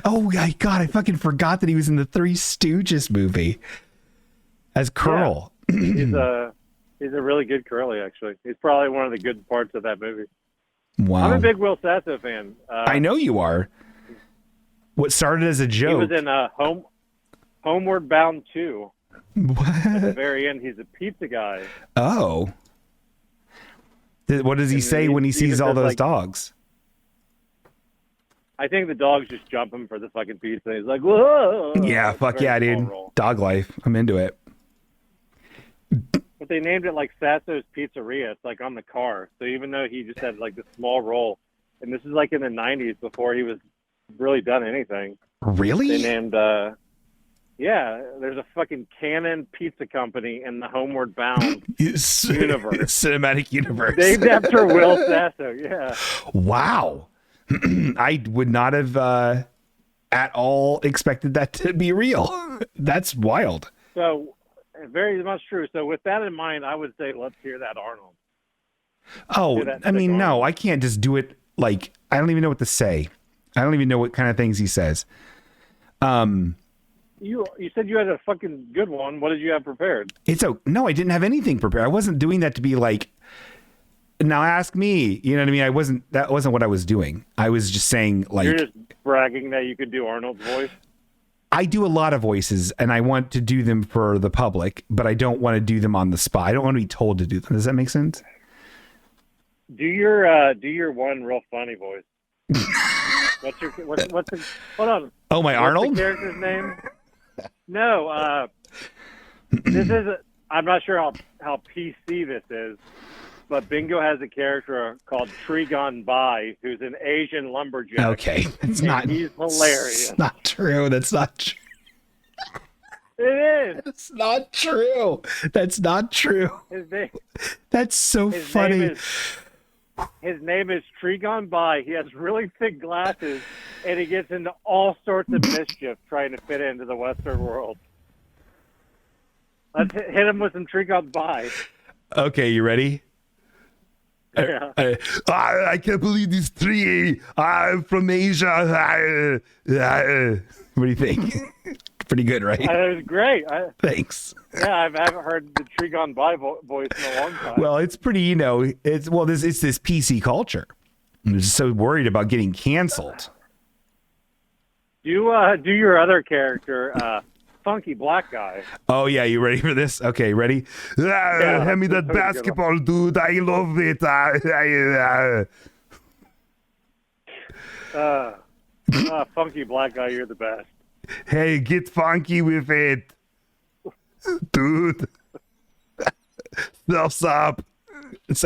Oh my God, I fucking forgot that he was in the Three Stooges movie as Curl. Yeah. He's a really good Curly, actually. He's probably one of the good parts of that movie. Wow. I'm a big Will Sasso fan. I know you are. What started as a joke. He was in Homeward Bound 2. What? At the very end, he's a pizza guy. Oh. What does he say when he sees all those dogs? I think the dog's just jumping for the fucking pizza. He's like, whoa. Yeah, fuck yeah, dude. Dog life. I'm into it. But they named it like Sasso's Pizzeria. It's like on the car. So even though he just had like this small role, and this is like in the 90s before he was really done anything. Really? They named, there's a fucking canon pizza company in the Homeward Bound universe. Cinematic universe. Named after Will Sasso, yeah. Wow. I would not have at all expected that to be real. That's wild. So very much true. So with that in mind, I would say let's hear that Arnold. Oh, I mean, no, I can't just do it. Like, I don't even know what to say. I don't even know what kind of things he says. You said you had a fucking good one. What did you have prepared? No, I didn't have anything prepared. I wasn't doing that to be like, now ask me. You know what I mean? That wasn't what I was doing. I was just saying, like, you're just bragging that you could do Arnold's voice. I do a lot of voices and I want to do them for the public, but I don't want to do them on the spot. I don't want to be told to do them. Does that make sense? Do your one real funny voice. What's the hold on? Oh, my Arnold? What's the character's name? No, this is I'm not sure how PC this is, but Bingo has a character called Tree Gone By, who's an Asian lumberjack. Okay, he's hilarious. It's not true. That's not true. It is. That's not true. That's not true. That's so funny. His name is Tree Gone By. He has really thick glasses, and he gets into all sorts of mischief trying to fit into the Western world. Let's hit him with some Tree Gone By. Okay, you ready? Yeah. I can't believe this tree. I'm from Asia. What do you think? Pretty good, right? It was great. Thanks. Yeah, I haven't heard the Tree Gone By voice in a long time. Well, it's pretty, it's this PC culture. I'm just so worried about getting canceled. Do your other character, Funky Black Guy. Oh, yeah, you ready for this? Okay, ready? Hand me that basketball, dude. I love it. Funky Black Guy, you're the best. Hey, get funky with it, dude. Stuff's up. Is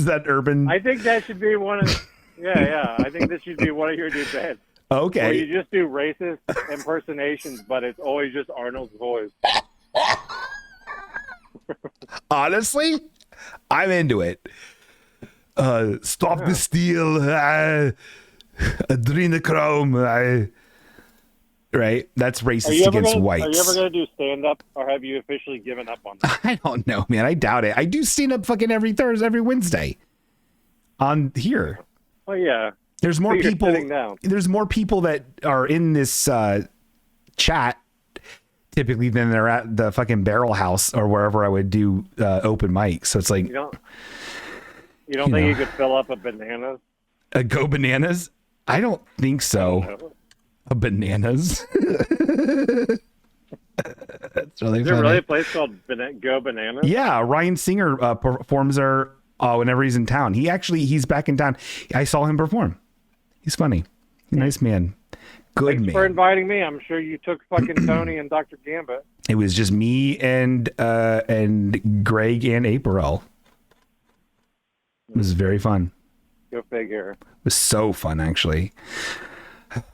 that urban? I think that should be one of. Yeah. I think this should be one of your new beds. Okay. Where you just do racist impersonations, but it's always just Arnold's voice. Honestly, I'm into it. Stop the steal. Adrenochrome. Right? That's racist against whites. Are you ever going to do stand-up, or have you officially given up on that? I don't know, man. I doubt it. I do stand-up fucking every Thursday, every Wednesday. On here. Oh, yeah. There's more people. There's more people that are in this chat typically than they're at the fucking Barrel House or wherever I would do open mic. So it's like... You don't think you could fill up a bananas? A Go Bananas? I don't think so. A Bananas. That's really funny. Is there really a place called Go Bananas? Yeah, Ryan Singer performs there whenever he's in town. He's back in town. I saw him perform. He's funny. Nice man. Good man. Thanks for inviting me. I'm sure you took fucking Tony and Dr. Gambit. It was just me and Greg and April. It was very fun. Go figure. It was so fun, actually.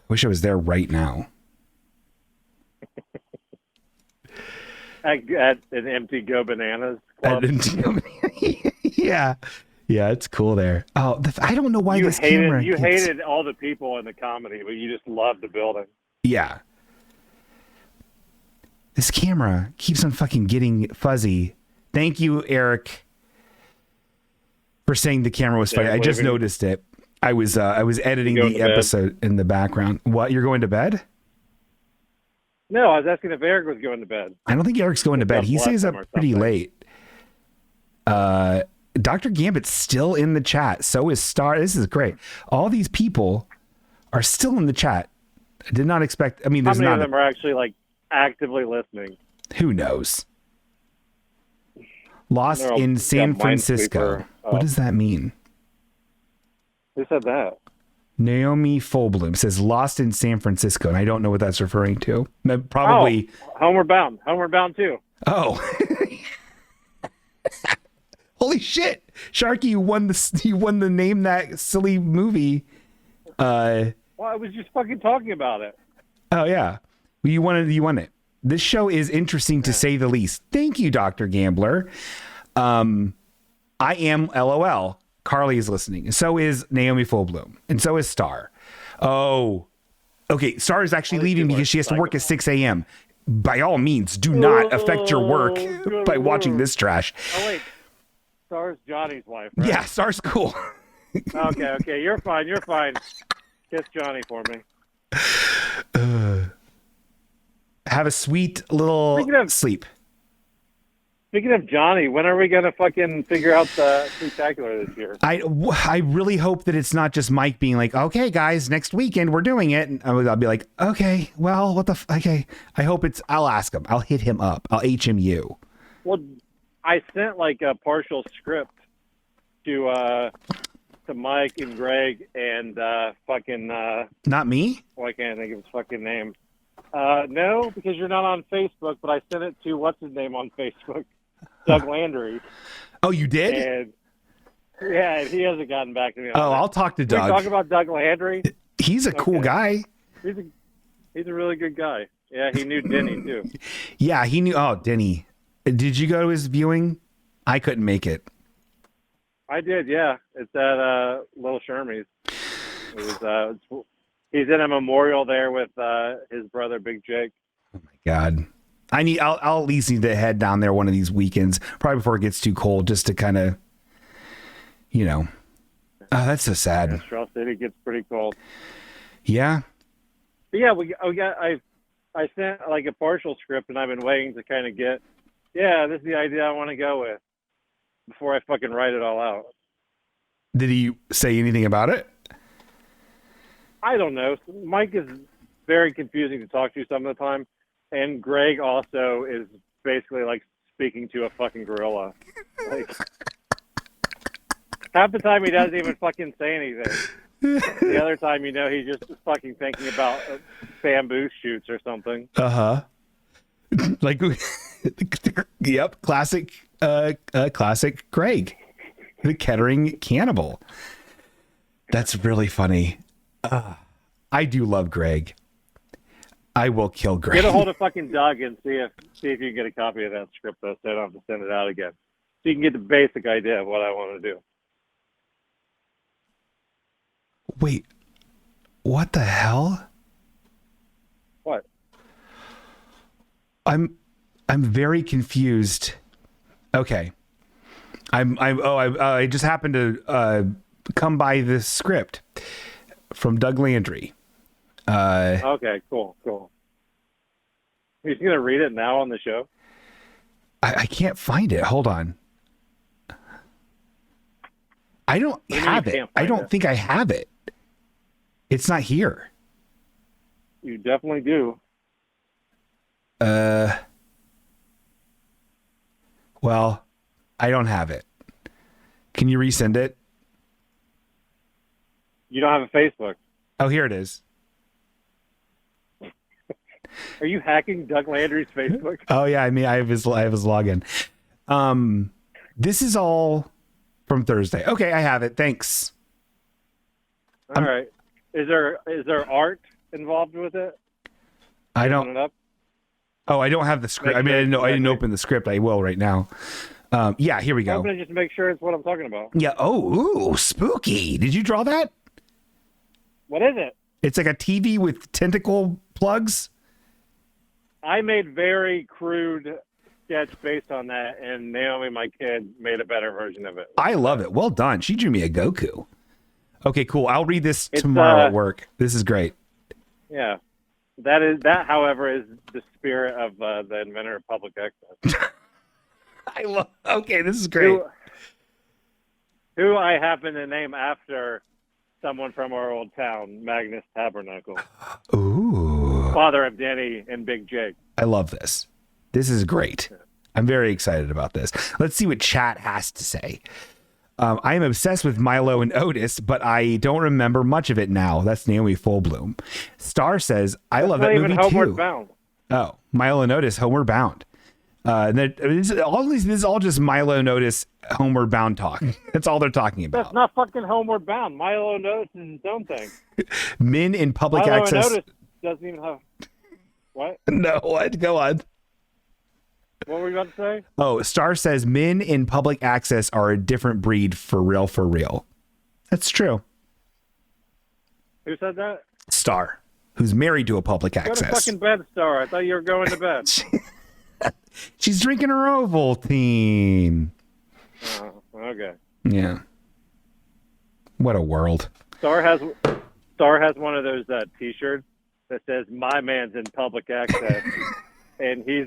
Wish I was there right now. At an empty Go Bananas club. Yeah, it's cool there. Oh, I don't know why this camera. You hated all the people in the comedy, but you just loved the building. Yeah. This camera keeps on fucking getting fuzzy. Thank you, Eric, for saying the camera was funny. I just noticed it. I was editing the episode in the background. What? You're going to bed? No, I was asking if Eric was going to bed. I don't think Eric's going to bed. He stays up pretty late. Dr. Gambit's still in the chat. So is Star. This is great. All these people are still in the chat. I did not expect. I mean, how many of them are actually like actively listening? Who knows? Lost in San Francisco. What does that mean? Who said that? Naomi Folblum says Lost in San Francisco, and I don't know what that's referring to. Probably Homeward Bound. Homeward Bound too. Oh. Holy shit. Sharky, you won the name that silly movie. Well, I was just fucking talking about it. Oh yeah. Well, you won it. This show is interesting to say the least. Thank you, Dr. Gambler. I am LOL. Carly is listening, and so is Naomi Folblum, and so is Star. Oh, okay. Star is actually leaving because she has to work at 6 a.m. by all means, do not affect your work by watching this trash. Oh, wait. Star's Johnny's wife, right? Yeah, Star's cool. Okay. You're fine. Kiss Johnny for me. Have a sweet little sleep. Speaking of Johnny, when are we going to fucking figure out the spectacular this year? I really hope that it's not just Mike being like, okay, guys, next weekend we're doing it. And I'll be like, okay, well, okay. I hope I'll ask him. I'll hit him up. I'll HMU. Well, I sent like a partial script to Mike and Greg and fucking... Not me? Why can't I think of his fucking name? No, because you're not on Facebook, but I sent it to what's his name on Facebook? Doug Landry. Oh, you did? And he hasn't gotten back to me. I'll talk to Doug. Can we talk about Doug Landry? He's a cool guy. He's a really good guy. Yeah, he knew Denny too. Yeah, he knew. Oh, Denny. Did you go to his viewing? I couldn't make it. I did. Yeah, it's at Little Shermie's. He's in a memorial there with his brother Big Jake. Oh my God. I'll at least need to head down there one of these weekends, probably before it gets too cold, just to kind of, oh, that's so sad. Yeah, Straw City gets pretty cold. Yeah. But yeah, I sent like a partial script, and I've been waiting to kind of get, this is the idea I want to go with before I fucking write it all out. Did he say anything about it? I don't know. Mike is very confusing to talk to some of the time. And Greg also is basically like speaking to a fucking gorilla. Like, half the time he doesn't even fucking say anything. The other time, he's just fucking thinking about bamboo shoots or something. Uh-huh. Like, yep, classic Greg, the Kettering cannibal. That's really funny. I do love Greg. I will kill Greg. Get a hold of fucking Doug and see if you can get a copy of that script, though, so I don't have to send it out again. So you can get the basic idea of what I want to do. Wait, what the hell? What? I'm very confused. Okay. I just happened to come by this script from Doug Landry. Okay, cool. He's going to read it now on the show? I can't find it. Hold on. I don't have it. I don't think I have it. It's not here. You definitely do. Well, I don't have it. Can you resend it? You don't have a Facebook. Oh, here it is. Are you hacking Doug Landry's Facebook? Oh yeah, I have his login. This is all from Thursday. Okay, I have it. Thanks. All right. Is there art involved with it? I don't. Oh, I don't have the script. I didn't open the script. I will right now. Yeah, here we go. I'm gonna just make sure it's what I'm talking about. Yeah. Oh, ooh, spooky. Did you draw that? What is it? It's like a TV with tentacle plugs. I made very crude sketch based on that, and Naomi, my kid, made a better version of it. I love it. Well done. She drew me a Goku. Okay, cool. I'll read this tomorrow at work. This is great. Yeah. That, however, is the spirit of the inventor of public access. Okay, this is great. Who I happen to name after someone from our old town, Magnus Tabernacle. Ooh. Father of Denny and Big Jake. I love this. This is great. I'm very excited about this. Let's see what chat has to say. I am obsessed with Milo and Otis, but I don't remember much of it now. That's Naomi Fullbloom. Star says, I love that movie Homeward too. Bound. Oh, Milo and Otis, Homeward Bound. This is all just Milo and Otis Homeward Bound talk. That's all they're talking about. That's not fucking Homeward Bound. Milo and Otis is his own thing. Men in public Milo access. And Otis doesn't even have... What? No, what? Go on. What were you about to say? Oh, Star says men in public access are a different breed for real, for real. That's true. Who said that? Star. who's married to a public Go to access. fucking bed, Star. I thought you were going to bed. She's drinking her Ovaltine. Okay. Yeah. What a world. Star has one of those T-shirts that says "My man's in public access," and he's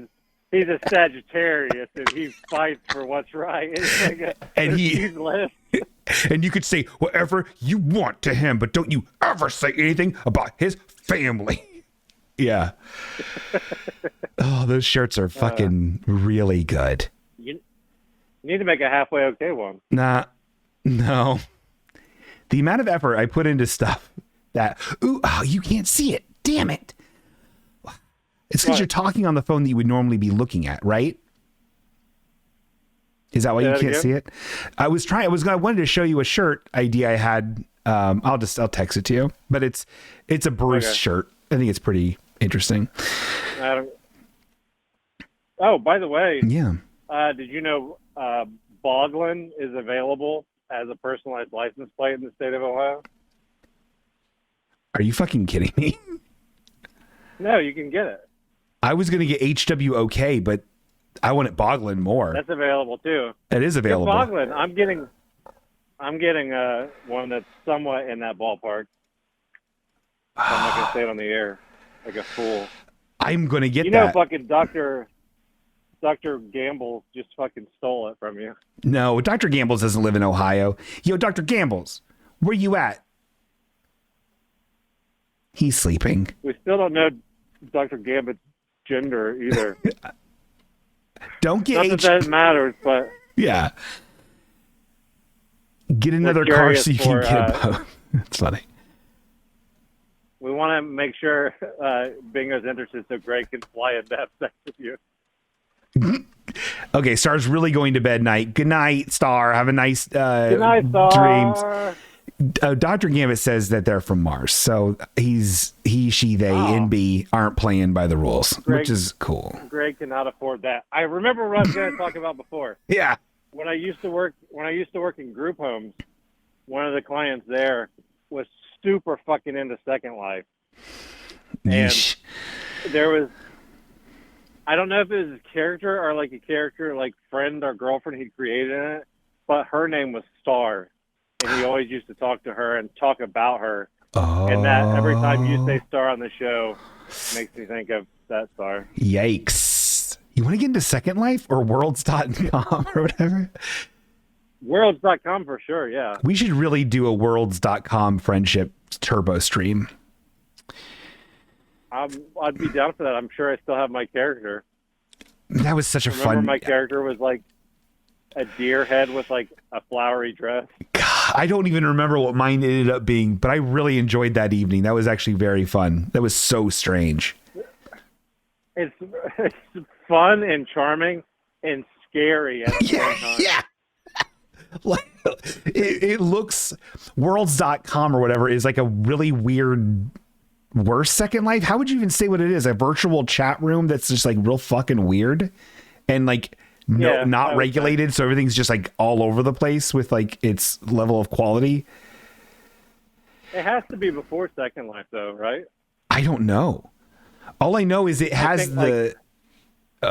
a Sagittarius and he fights for what's right. It's like he's left. And you could say whatever you want to him, but don't you ever say anything about his family. Yeah. Oh, those shirts are fucking really good. You need to make a halfway okay one. Nah, no. The amount of effort I put into stuff that, you can't see it. Damn it. It's because you're talking on the phone that you would normally be looking at, right? Is that why you can't see it? I wanted to show you a shirt idea I had. I'll text it to you, but it's a Bruce shirt. I think it's pretty interesting. Oh, by the way, yeah. Did you know Boglin is available as a personalized license plate in the state of Ohio? Are you fucking kidding me? No, you can get it. I was going to get HWOK, but I wanted Boglin more. That's available too. That is available. Boglin, I'm getting one that's somewhat in that ballpark. I'm not going to say it on the air like a fool. I'm going to get that. You know, fucking Dr. Gamble just fucking stole it from you. No, Dr. Gambles doesn't live in Ohio. Yo, Dr. Gambles, where you at? He's sleeping. We still don't know Dr. Gambit's gender either. Don't get Not that matters, but yeah. Get another car so you can get both. That's funny. We want to make sure Bingo's interested so Greg can fly and have sex with you. Okay, Star's really going to bed night. Good night, Star. Have a nice Good night, Star. Dreams. Dr. Gambit says that they're from Mars, so he, she, they, and B aren't playing by the rules, which is cool. Greg cannot afford that. I remember what I was going to talk about before. Yeah. When I used to work in group homes, one of the clients there was super fucking into Second Life, and there was, I don't know if it was a character or like a character like friend or girlfriend he created in it, but her name was Star. And he always used to talk to her and talk about her. Oh. And that every time you say Star on the show makes me think of that Star. Yikes. You want to get into Second Life or worlds.com or whatever? Worlds.com for sure, yeah. We should really do a worlds.com friendship turbo stream. I'd be down for that. I'm sure I still have my character. That was such a fun... my character was like a deer head with like a flowery dress. God, I don't even remember what mine ended up being, but I really enjoyed that evening. That was actually very fun. That was so strange. It's fun and charming and scary at the same time. Yeah. Like, it looks, worlds.com or whatever is like a really weird, worse Second Life. How would you even say what it is? A virtual chat room that's just like real fucking weird and like not regulated. So everything's just like all over the place with like its level of quality. It has to be before Second Life though, right? I don't know. All I know is it has the,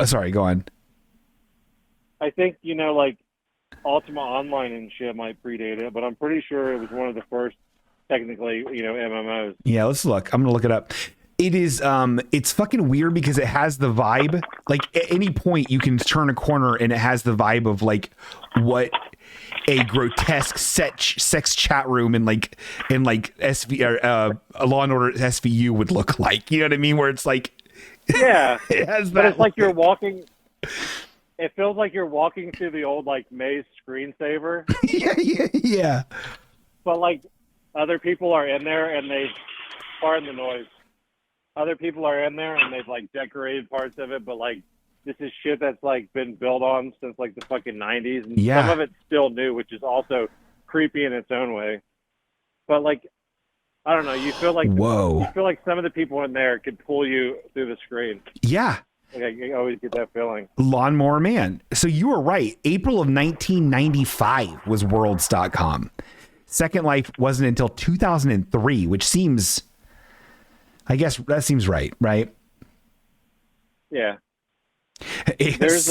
sorry, go on. I think, like Ultima Online and shit might predate it, but I'm pretty sure it was one of the first, technically, MMOs. Yeah, let's look. I'm going to look it up. It is, it's fucking weird because it has the vibe, like at any point you can turn a corner and it has the vibe of like what a grotesque sex chat room in SV or a Law and Order SVU would look like. You know what I mean? Where it's like, yeah, it has that. But it's like you're walking. It feels like you're walking through the old like Maze screensaver. yeah. But like other people are in there and pardon the noise. Other people are in there and they've like decorated parts of it, but like this is shit that's like been built on since like the fucking 90s, and some of it's still new, which is also creepy in its own way. But like, I don't know, you feel like some of the people in there could pull you through the screen. Yeah. Like I always get that feeling. Lawnmower Man. So you were right. April of 1995 was worlds.com. Second Life wasn't until 2003, which seems I guess that seems right, right? Yeah. Yes. There's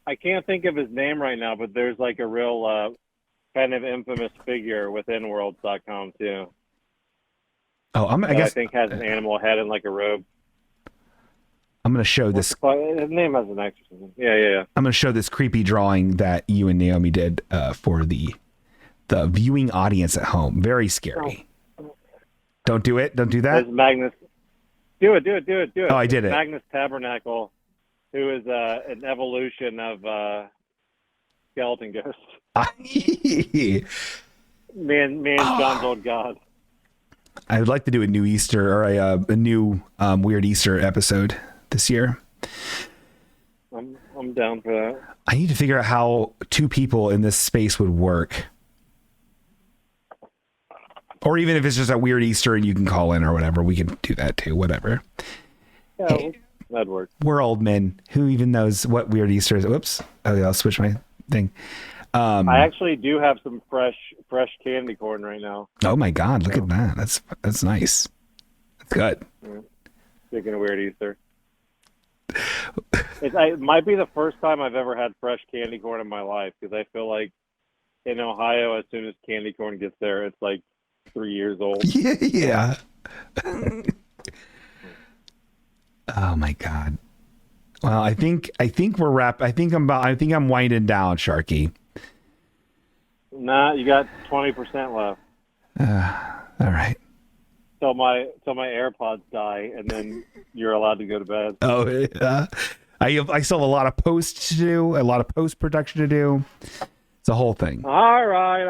I can't think of his name right now, but there's like a real kind of infamous figure within worlds.com too. Oh, I guess I think has an animal head and like a robe. I'm going to show this. His name has an exorcism. Yeah. I'm going to show this creepy drawing that you and Naomi did for the viewing audience at home. Very scary. Oh. Don't do it. Don't do that. There's Magnus. Do it. Oh, I did it. Magnus Tabernacle, who is an evolution of Skeleton Ghost. Man, John's old god. I would like to do a new Easter or a new Weird Easter episode this year. I'm down for that. I need to figure out how two people in this space would work. Or even if it's just a Weird Easter and you can call in or whatever, we can do that too, whatever. Yeah, that'd work. We're old men. Who even knows what Weird Easter is? Whoops. Oh, I'll switch my thing. I actually do have some fresh candy corn right now. Oh my God, look at that. That's nice. That's good. Speaking of Weird Easter. It might be the first time I've ever had fresh candy corn in my life, because I feel like in Ohio, as soon as candy corn gets there, it's like 3 years old. Yeah. Oh my God. Well, I think we're I think I'm winding down, Sharky. Nah, you got 20% left. All right. Till my AirPods die, and then you're allowed to go to bed. Oh yeah. I still have a lot of posts to do, a lot of post production to do. It's a whole thing. All right.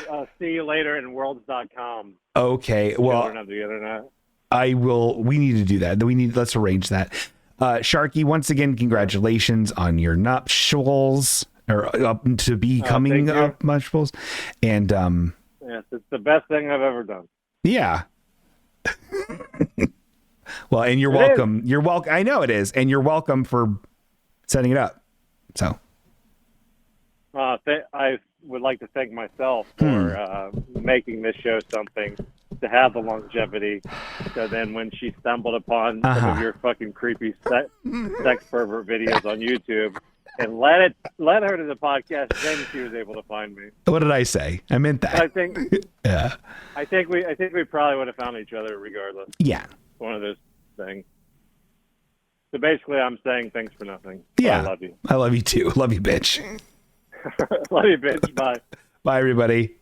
I'll see you later in worlds.com. Okay. Well, the internet. I will. We need to do that. Let's arrange that. Sharky, once again, congratulations on your nuptials, or up to becoming nuptials. And yes, it's the best thing I've ever done. Yeah. Well, and you're welcome. You're welcome. I know it is, and you're welcome for setting it up. So, I would like to thank myself for making this show something to have the longevity. So then, when she stumbled upon some of your fucking creepy sex pervert videos on YouTube, and led her to the podcast, then she was able to find me. What did I say? I meant that. I think. Yeah. I think we probably would have found each other regardless. Yeah. One of those things. So basically, I'm saying thanks for nothing. Yeah. I love you. I love you too. Love you, bitch. Love you, bitch. Bye. Bye, everybody.